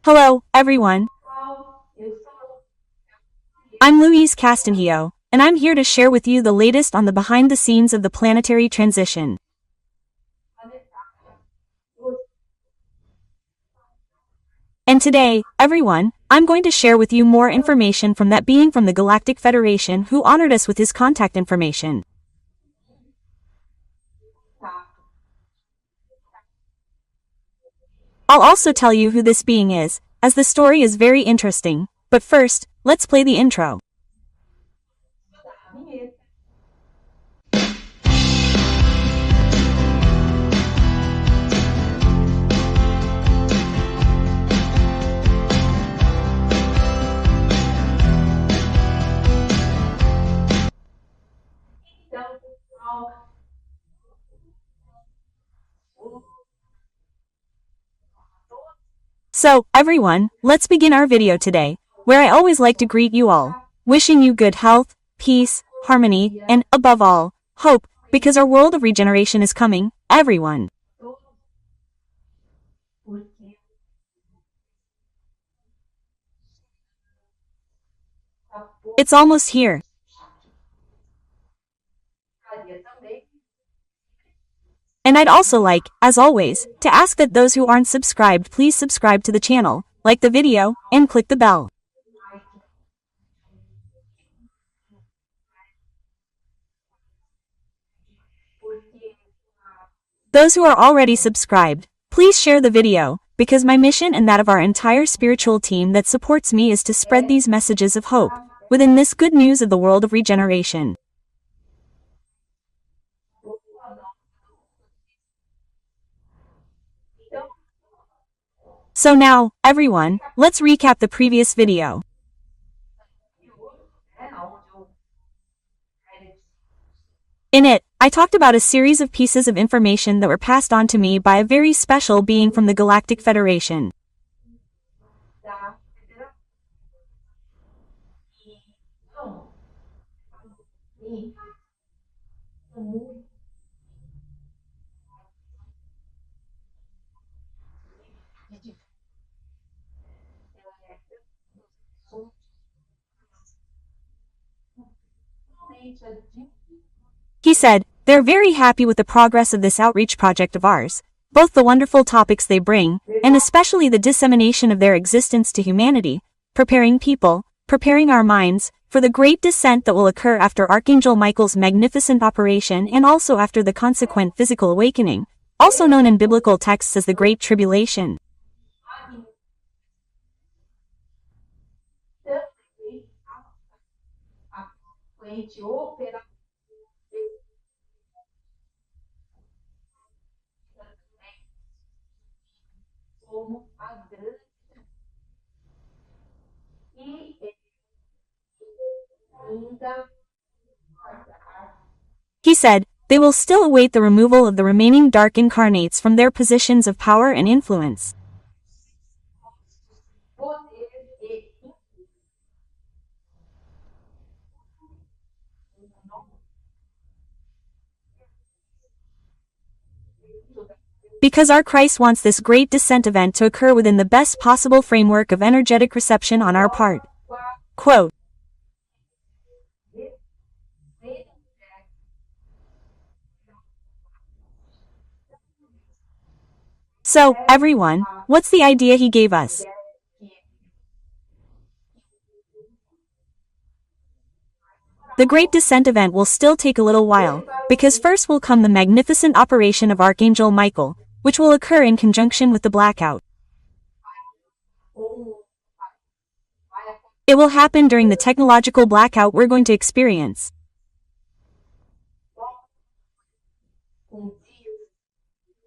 Speaker 2: Hello, everyone. I'm Louise Castanhedo, and I'm here to share with you the latest on the behind the scenes of the planetary transition. And today, everyone, I'm going to share with you more information from that being from the Galactic Federation who honored us with his contact information. I'll also tell you who this being is, as the story is very interesting, but first, let's play the intro. So, everyone, let's begin our video today, where I always like to greet you all, wishing you good health, peace, harmony, and, above all, hope, because our world of regeneration is coming, everyone. It's almost here. And I'd also like, as always, to ask that those who aren't subscribed please subscribe to the channel, like the video, and click the bell. Those who are already subscribed, please share the video, because my mission and that of our entire spiritual team that supports me is to spread these messages of hope, within this good news of the world of regeneration. So now, everyone, let's recap the previous video. In it, I talked about a series of pieces of information that were passed on to me by a very special being from the Galactic Federation. He said, they're very happy with the progress of this outreach project of ours, both the wonderful topics they bring, and especially the dissemination of their existence to humanity, preparing people, preparing our minds, for the great descent that will occur after Archangel Michael's magnificent operation and also after the consequent physical awakening, also known in biblical texts as the Great Tribulation. He said, they will still await the removal of the remaining dark incarnates from their positions of power and influence. Because our Christ wants this great descent event to occur within the best possible framework of energetic reception on our part. Quote. So, everyone, what's the idea he gave us? the Great Descent event will still take a little while, because first will come the magnificent operation of Archangel Michael, which will occur in conjunction with the blackout. It will happen during the technological blackout we're going to experience.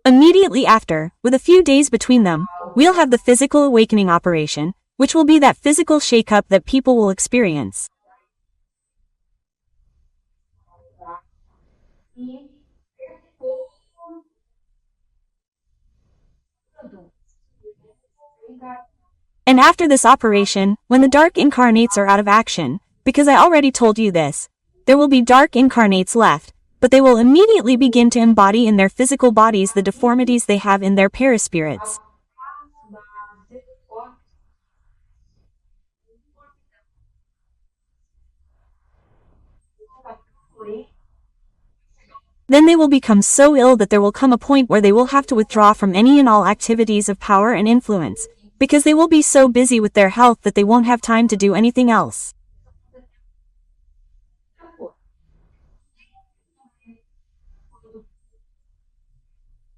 Speaker 2: Immediately after, with a few days between them, we'll have the physical awakening operation, which will be that physical shake-up that people will experience. And after this operation, when the dark incarnates are out of action, because I already told you this, there will be dark incarnates left, but they will immediately begin to embody in their physical bodies the deformities they have in their paraspirits. Then they will become so ill that there will come a point where they will have to withdraw from any and all activities of power and influence, because they will be so busy with their health that they won't have time to do anything else.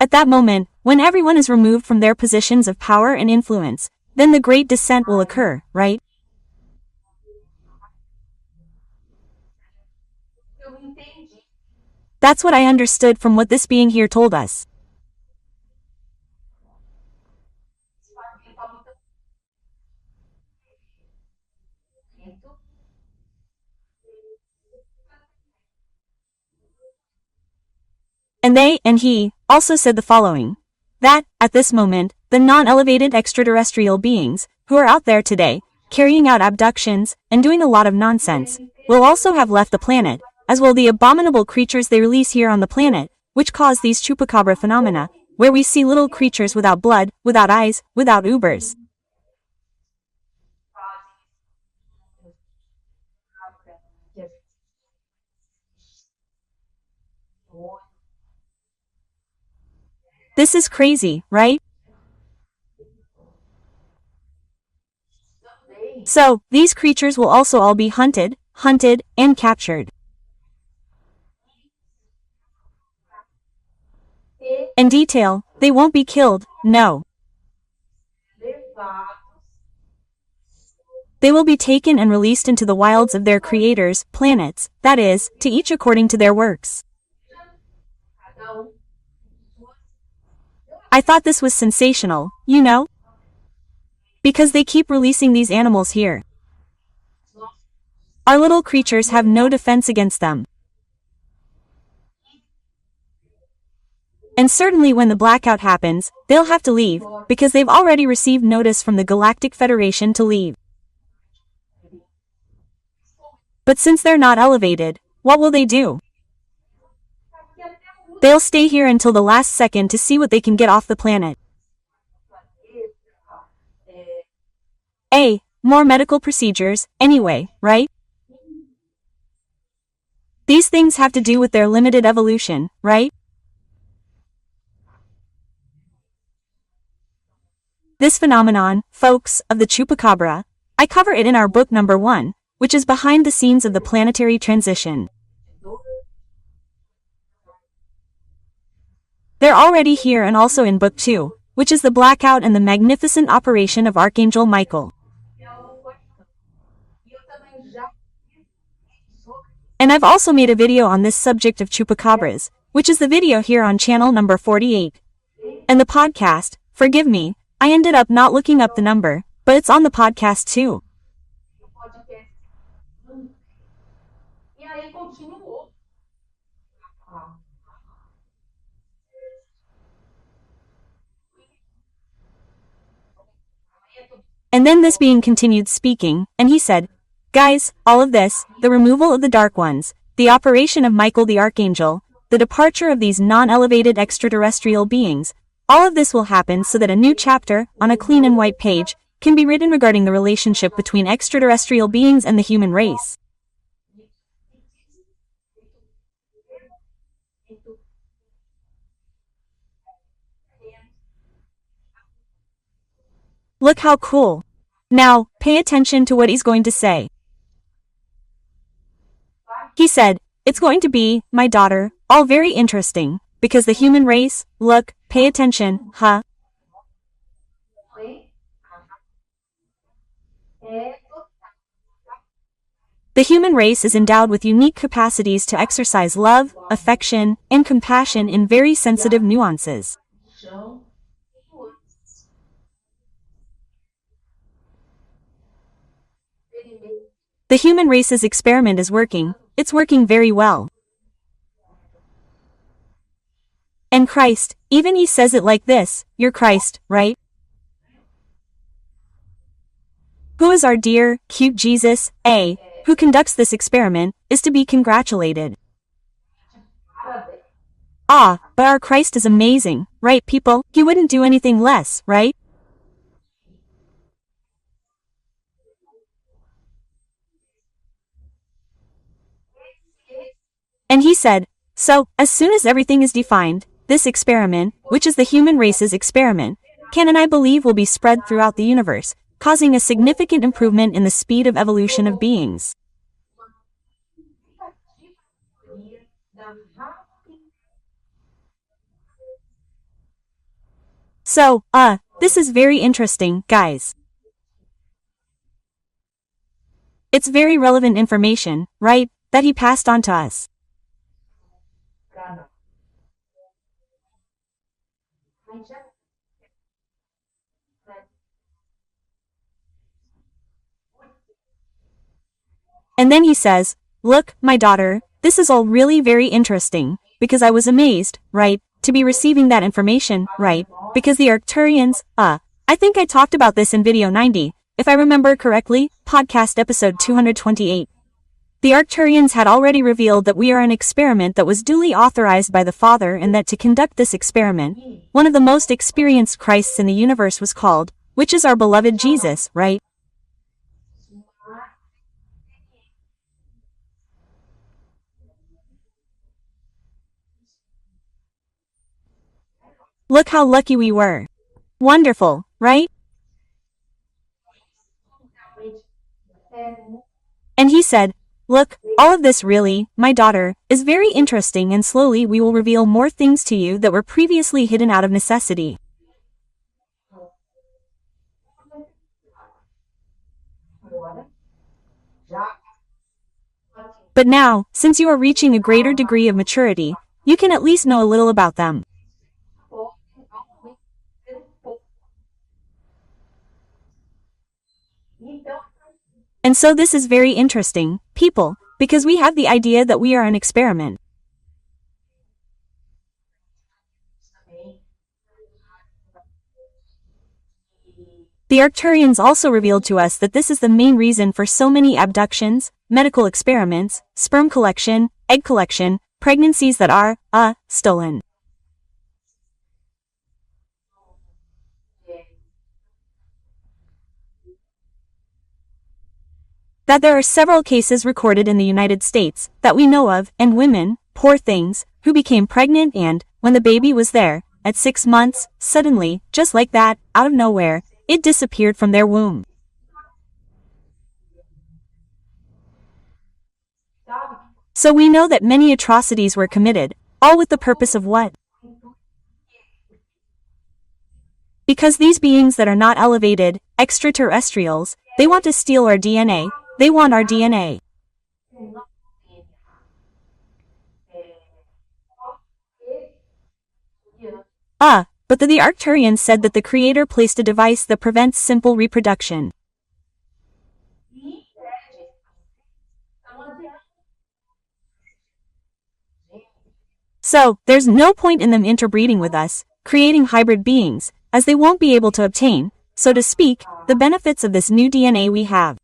Speaker 2: At that moment, when everyone is removed from their positions of power and influence, then the Great Descent will occur, right? That's what I understood from what this being here told us. And they, and he, also said the following. That, at this moment, the non-elevated extraterrestrial beings, who are out there today, carrying out abductions, and doing a lot of nonsense, will also have left the planet, as will the abominable creatures they release here on the planet, which cause these chupacabra phenomena, where we see little creatures without blood, without eyes, without ubers. This is crazy, right? So, these creatures will also all be hunted, and captured. In detail, they won't be killed, no. They will be taken and released into the wilds of their creators, planets, that is, to each according to their works. I thought this was sensational, you know? Because they keep releasing these animals here. Our little creatures have no defense against them. And certainly when the blackout happens, they'll have to leave, because they've already received notice from the Galactic Federation to leave. But since they're not elevated, what will they do? They'll stay here until the last second to see what they can get off the planet. More medical procedures, anyway, right? These things have to do with their limited evolution, right? This phenomenon, folks, of the chupacabra, I cover it in our book number 1, which is Behind the Scenes of the Planetary Transition. They're already here and also in book 2, which is the blackout and the magnificent operation of Archangel Michael. And I've also made a video on this subject of chupacabras, which is the video here on channel number 48. And the podcast, forgive me, I ended up not looking up the number, but it's on the podcast too. And then this being continued speaking, and he said, guys, all of this, the removal of the Dark Ones, the operation of Michael the Archangel, the departure of these non-elevated extraterrestrial beings, all of this will happen so that a new chapter, on a clean and white page, can be written regarding the relationship between extraterrestrial beings and the human race. Look how cool. Now, pay attention to what he's going to say. He said, "It's going to be, my daughter, all very interesting, because the human race, look, pay attention, huh? The human race is endowed with unique capacities to exercise love, affection, and compassion in very sensitive nuances. The human race's experiment is working. It's working very well. And Christ, even he says it like this, you're Christ, right? Who is our dear, cute Jesus, who conducts this experiment, is to be congratulated. Ah, but our Christ is amazing, right people? He wouldn't do anything less, right? And he said, so, as soon as everything is defined, this experiment, which is the human race's experiment, can and I believe will be spread throughout the universe, causing a significant improvement in the speed of evolution of beings. So, this is very interesting, guys. It's very relevant information, right, that he passed on to us. And then he says, look, my daughter, this is all really very interesting, because I was amazed, right, to be receiving that information, right, because the Arcturians, I think I talked about this in video 90, if I remember correctly, podcast episode 228. The Arcturians had already revealed that we are an experiment that was duly authorized by the Father and that to conduct this experiment, one of the most experienced Christs in the universe was called, which is our beloved Jesus, right? Look how lucky we were. Wonderful, right? And he said, look, all of this really, my daughter, is very interesting and slowly we will reveal more things to you that were previously hidden out of necessity. But now, since you are reaching a greater degree of maturity, you can at least know a little about them. And so this is very interesting, people, because we have the idea that we are an experiment. The Arcturians also revealed to us that this is the main reason for so many abductions, medical experiments, sperm collection, egg collection, pregnancies that are, stolen. That there are several cases recorded in the United States that we know of, and women, poor things, who became pregnant and, when the baby was there, at 6 months, suddenly, just like that, out of nowhere, it disappeared from their womb. So we know that many atrocities were committed, all with the purpose of what? Because these beings that are not elevated, extraterrestrials, they want to steal our DNA, they want our DNA. But the Arcturians said that the Creator placed a device that prevents simple reproduction. So, there's no point in them interbreeding with us, creating hybrid beings, as they won't be able to obtain, so to speak, the benefits of this new DNA we have.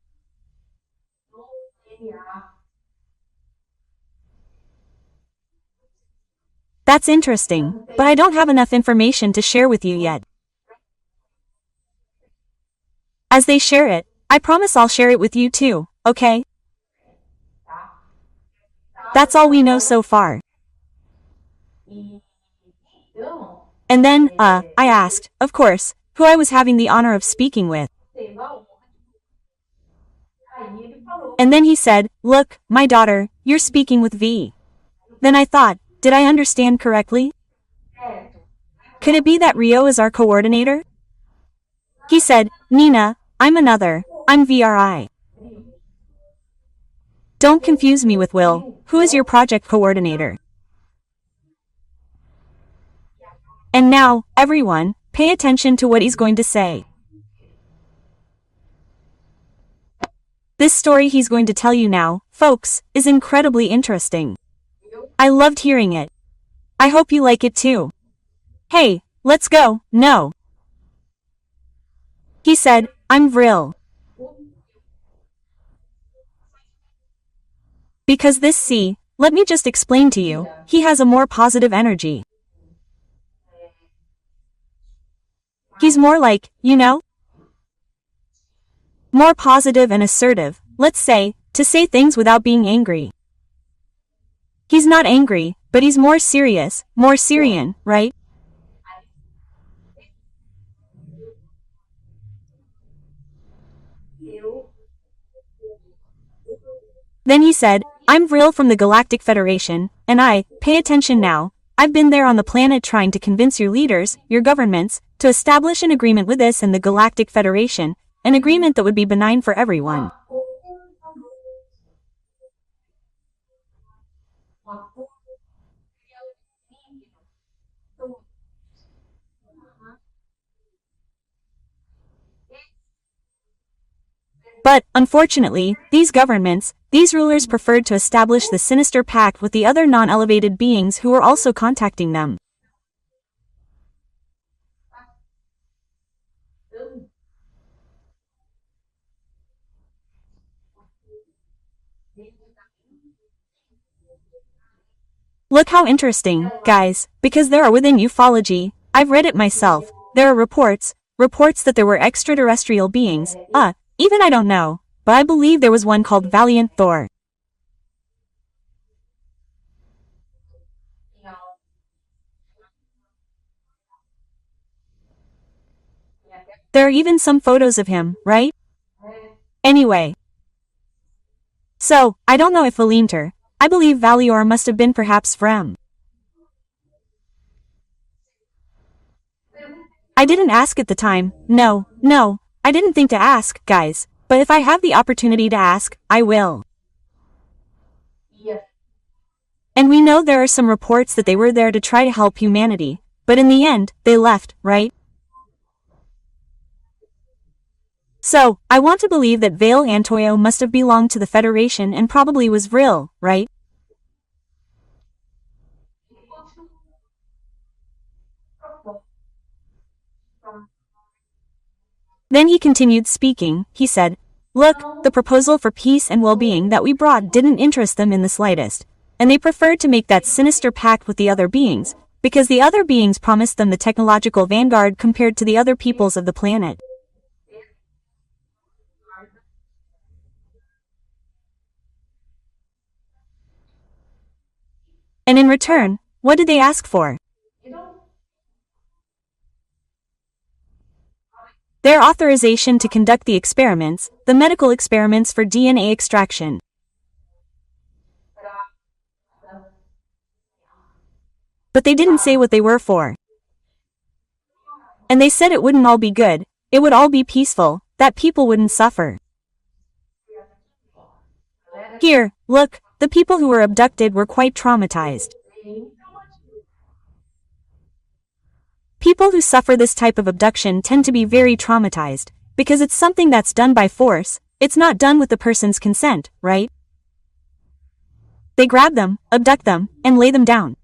Speaker 2: That's interesting, but I don't have enough information to share with you yet. As they share it, I promise I'll share it with you too, okay? That's all we know so far. And then, I asked, of course, who I was having the honor of speaking with. And then he said, "Look, my daughter, you're speaking with V." Then I thought, did I understand correctly? Could it be that Rio is our coordinator? He said, "Nina, I'm another. I'm VRI. Don't confuse me with Will, who is your project coordinator." And now, everyone, pay attention to what he's going to say. This story he's going to tell you now, folks, is incredibly interesting. I loved hearing it. I hope you like it too. Hey, let's go. No. He said, "I'm Vril. Because this C, let me just explain to you, he has a more positive energy. He's more like, more positive and assertive, let's say, to say things without being angry. He's not angry, but he's more serious, more Syrian, right?" Then he said, "I'm Vril from the Galactic Federation, and pay attention now, I've been there on the planet trying to convince your leaders, your governments, to establish an agreement with us and the Galactic Federation, an agreement that would be benign for everyone. But, unfortunately, these governments, these rulers preferred to establish the sinister pact with the other non-elevated beings who were also contacting them. Look how interesting, guys, because there are within ufology, I've read it myself, there are reports that there were extraterrestrial beings, even I don't know, but I believe there was one called Valiant Thor. There are even some photos of him, right? Anyway. So, I don't know if Valinter, I believe Valior must have been perhaps Vrem. I didn't ask at the time, no, I didn't think to ask, guys, but if I have the opportunity to ask, I will. And we know there are some reports that they were there to try to help humanity, but in the end, they left, right? So, I want to believe that Vale Antoyo must have belonged to the Federation and probably was Vril, right? Then he continued speaking, he said, "Look, the proposal for peace and well-being that we brought didn't interest them in the slightest, and they preferred to make that sinister pact with the other beings, because the other beings promised them the technological vanguard compared to the other peoples of the planet. And in return, what did they ask for? Their authorization to conduct the experiments, the medical experiments for DNA extraction. But they didn't say what they were for. And they said it wouldn't all be good, it would all be peaceful, that people wouldn't suffer. Here, look, the people who were abducted were quite traumatized. People who suffer this type of abduction tend to be very traumatized, because it's something that's done by force, it's not done with the person's consent, right? They grab them, abduct them, and lay them down.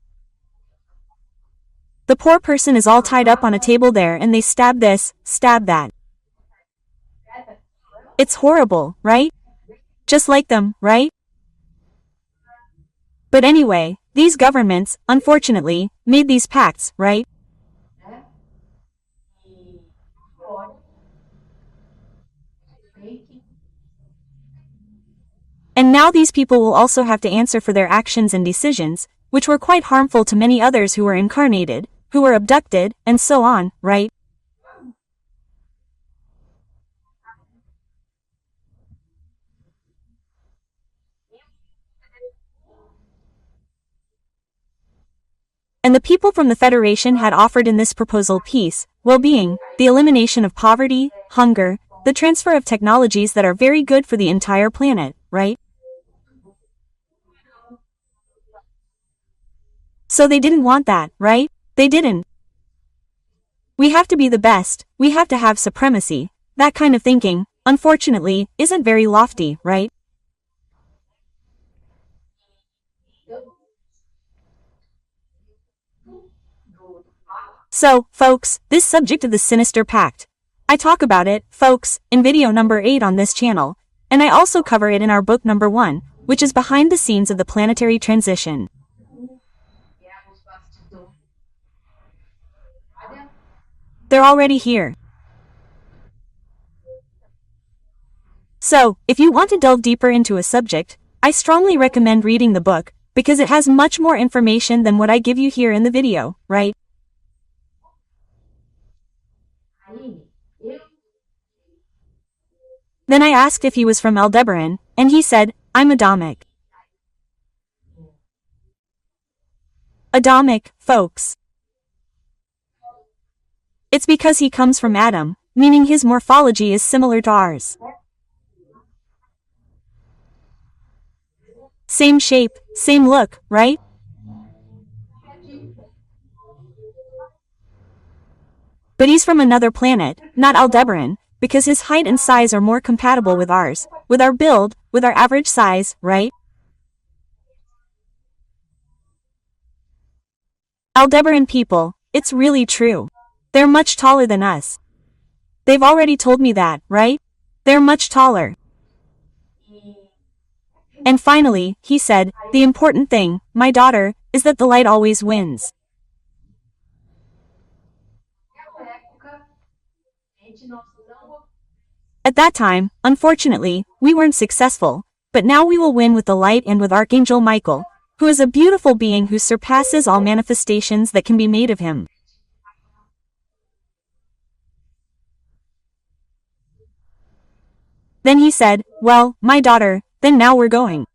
Speaker 2: The poor person is all tied up on a table there and they stab this, stab that. It's horrible, right? Just like them, right? But anyway, these governments, unfortunately, made these pacts, right? And now these people will also have to answer for their actions and decisions, which were quite harmful to many others who were incarnated, who were abducted, and so on, right? And the people from the Federation had offered in this proposal peace, well-being, the elimination of poverty, hunger, the transfer of technologies that are very good for the entire planet, right? So they didn't want that, right? They didn't. We have to be the best, we have to have supremacy. That kind of thinking, unfortunately, isn't very lofty, right? So, folks, this subject of the Sinister Pact. I talk about it, folks, in video number 8 on this channel, and I also cover it in our book number 1, which is Behind the Scenes of the Planetary Transition. They're already here. So, if you want to delve deeper into a subject, I strongly recommend reading the book, because it has much more information than what I give you here in the video, right? Then I asked if he was from Aldebaran, and he said, I'm Adamic. Adamic, folks. It's because he comes from Adam, meaning his morphology is similar to ours. Same shape, same look, right? But he's from another planet, not Aldebaran, because his height and size are more compatible with ours, with our build, with our average size, right? Aldebaran people, it's really true. They're much taller than us. They've already told me that, right? They're much taller. And finally, he said, the important thing, my daughter, is that the light always wins. At that time, unfortunately, we weren't successful, but now we will win with the light and with Archangel Michael, who is a beautiful being who surpasses all manifestations that can be made of him. Then he said, well, my daughter, then now we're going.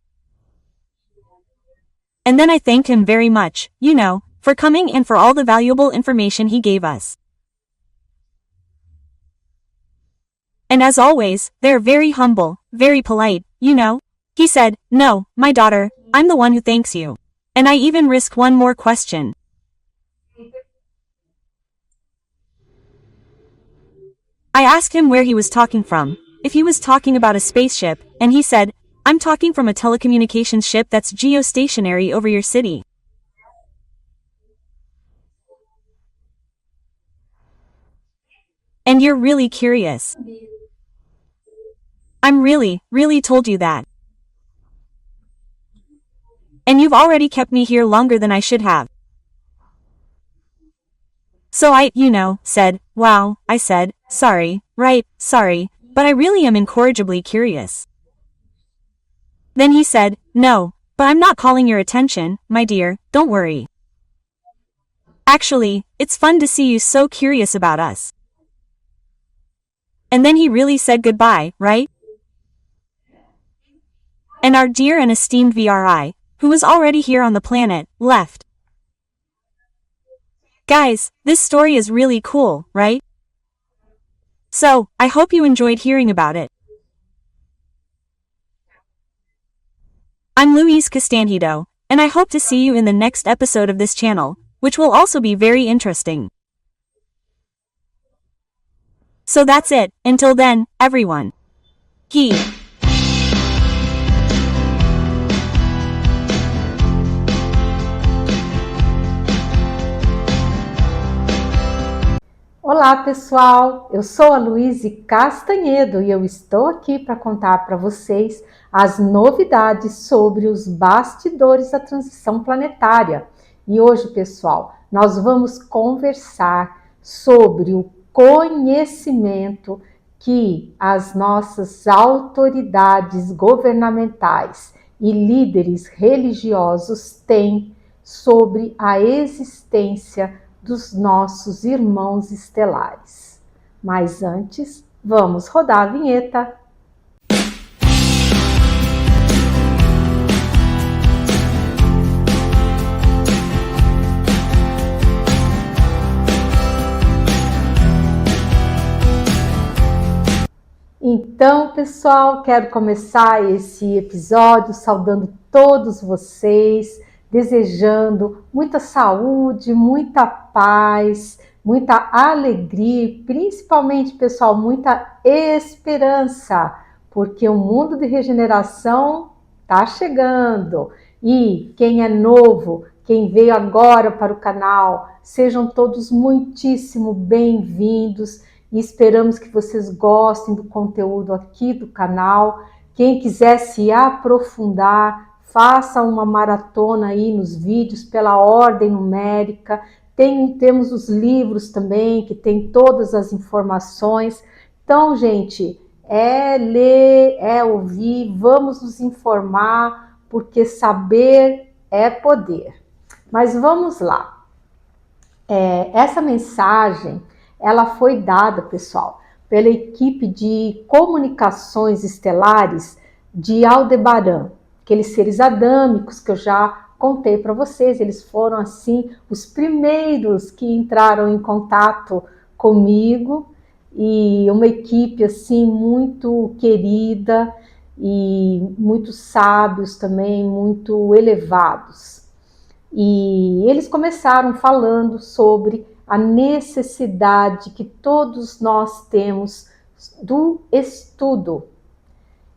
Speaker 2: And then I thanked him very much, you know, for coming and for all the valuable information he gave us. And as always, they're very humble, very polite, you know. He said, no, my daughter, I'm the one who thanks you. And I even risk one more question. I asked him where he was talking from, if he was talking about a spaceship, and he said, I'm talking from a telecommunications ship that's geostationary over your city. And you're really curious. I'm really told you that. And you've already kept me here longer than I should have. So I, said, wow, I said, sorry, right, sorry, but I really am incorrigibly curious. Then he said, no, but I'm not calling your attention, my dear, don't worry. Actually, it's fun to see you so curious about us. And then he really said goodbye, right? And our dear and esteemed VRI, who was already here on the planet, left. Guys, this story is really cool, right? So, I hope you enjoyed hearing about it. I'm Luis Castanhedo, and I hope to see you in the next episode of this channel, which will also be very interesting. So that's it, until then, everyone.
Speaker 1: Olá pessoal, eu sou a Luíse Castanhedo e eu estou aqui para contar para vocês as novidades sobre os bastidores da transição planetária. E hoje, pessoal, nós vamos conversar sobre o conhecimento que as nossas autoridades governamentais e líderes religiosos têm sobre a existência dos nossos irmãos estelares. Mas antes, vamos rodar a vinheta. Então, pessoal, quero começar esse episódio saudando todos vocês, desejando muita saúde, muita paz, muita alegria e principalmente, pessoal, muita esperança, porque o mundo de regeneração está chegando. E quem é novo, quem veio agora para o canal, sejam todos muitíssimo bem-vindos. E esperamos que vocês gostem do conteúdo aqui do canal. Quem quiser se aprofundar, faça uma maratona aí nos vídeos pela ordem numérica. Temos os livros também, que tem todas as informações. Então, gente, é ler, é ouvir, vamos nos informar, porque saber é poder. Mas vamos lá. Essa mensagem ela foi dada, pessoal, pela equipe de comunicações estelares de Aldebaran, aqueles seres adâmicos que eu já contei para vocês. Eles foram, assim, os primeiros que entraram em contato comigo, e uma equipe, assim, muito querida e muito sábios também, muito elevados. E eles começaram falando sobre a necessidade que todos nós temos do estudo.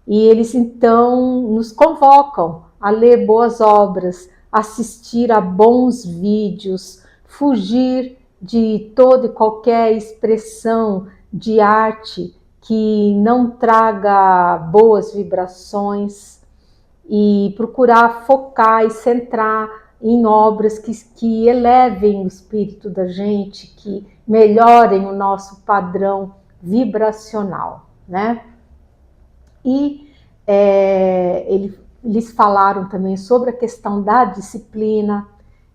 Speaker 1: E eles então nos convocam a ler boas obras, assistir a bons vídeos, fugir de toda e qualquer expressão de arte que não traga boas vibrações e procurar focar e centrar em obras que elevem o espírito da gente, que melhorem o nosso padrão vibracional, né? E eles falaram também sobre a questão da disciplina,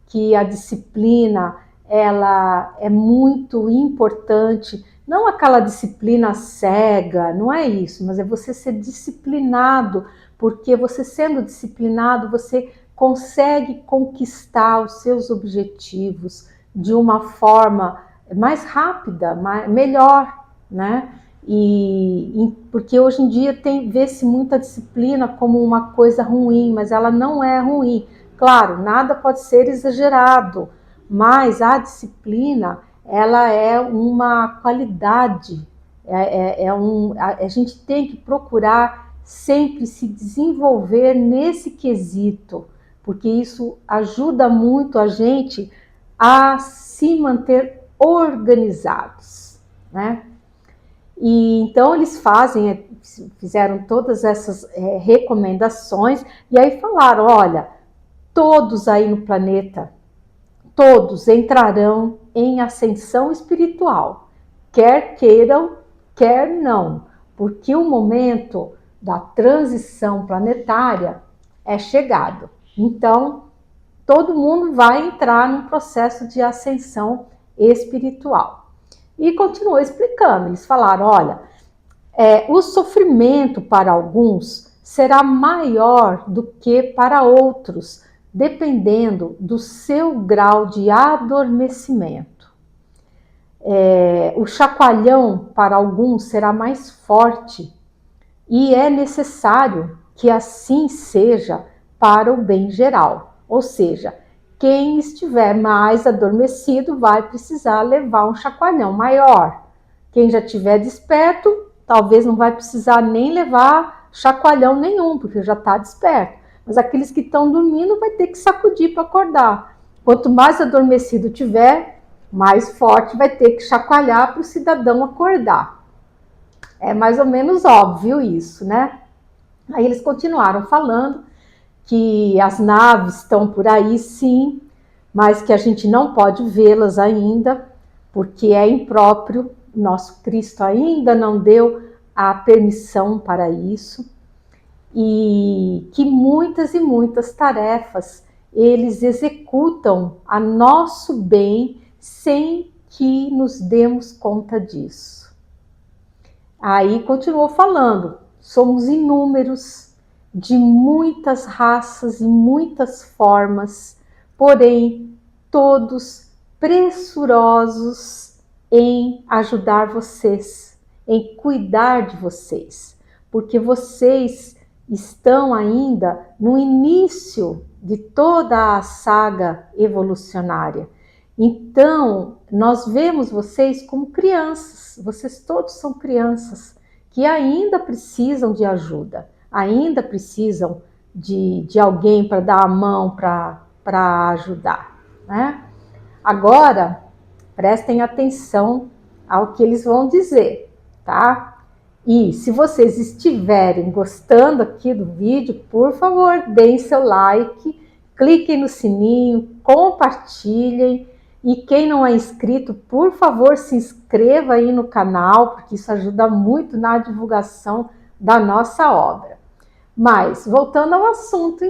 Speaker 1: que a disciplina ela é muito importante, não aquela disciplina cega, não é isso, mas é você ser disciplinado, porque você sendo disciplinado, você consegue conquistar os seus objetivos de uma forma mais rápida, melhor, né? Porque hoje em dia vê-se muita disciplina como uma coisa ruim, mas ela não é ruim. Claro, nada pode ser exagerado, mas a disciplina, ela é uma qualidade, a gente tem que procurar sempre se desenvolver nesse quesito, porque isso ajuda muito a gente a se manter organizados, né? E então eles fizeram todas essas recomendações, e aí falaram, olha, todos aí no planeta, todos entrarão em ascensão espiritual, quer queiram, quer não, porque o momento da transição planetária é chegado. Então, todo mundo vai entrar num processo de ascensão espiritual. E continuou explicando, eles falaram, olha, o sofrimento para alguns será maior do que para outros, dependendo do seu grau de adormecimento. O chacoalhão para alguns será mais forte e é necessário que assim seja para o bem geral. Ou seja, quem estiver mais adormecido vai precisar levar um chacoalhão maior. Quem já estiver desperto, talvez não vai precisar nem levar chacoalhão nenhum, porque já está desperto. Mas aqueles que estão dormindo vai ter que sacudir para acordar. Quanto mais adormecido tiver, mais forte vai ter que chacoalhar para o cidadão acordar. É mais ou menos óbvio isso, né? Aí eles continuaram falando que as naves estão por aí, sim, mas que a gente não pode vê-las ainda, porque é impróprio, nosso Cristo ainda não deu a permissão para isso, e que muitas e muitas tarefas eles executam a nosso bem sem que nos demos conta disso. Aí continuou falando, somos inúmeros, de muitas raças e muitas formas, porém todos pressurosos em ajudar vocês, em cuidar de vocês, porque vocês estão ainda no início de toda a saga evolucionária. Então, nós vemos vocês como crianças, vocês todos são crianças que ainda precisam de ajuda, ainda precisam de alguém para dar a mão, para ajudar, né? Agora, prestem atenção ao que eles vão dizer, tá? E se vocês estiverem gostando aqui do vídeo, por favor, deem seu like, cliquem no sininho, compartilhem. E quem não é inscrito, por favor, se inscreva aí no canal, porque isso ajuda muito na divulgação da nossa obra. Mas, voltando ao assunto,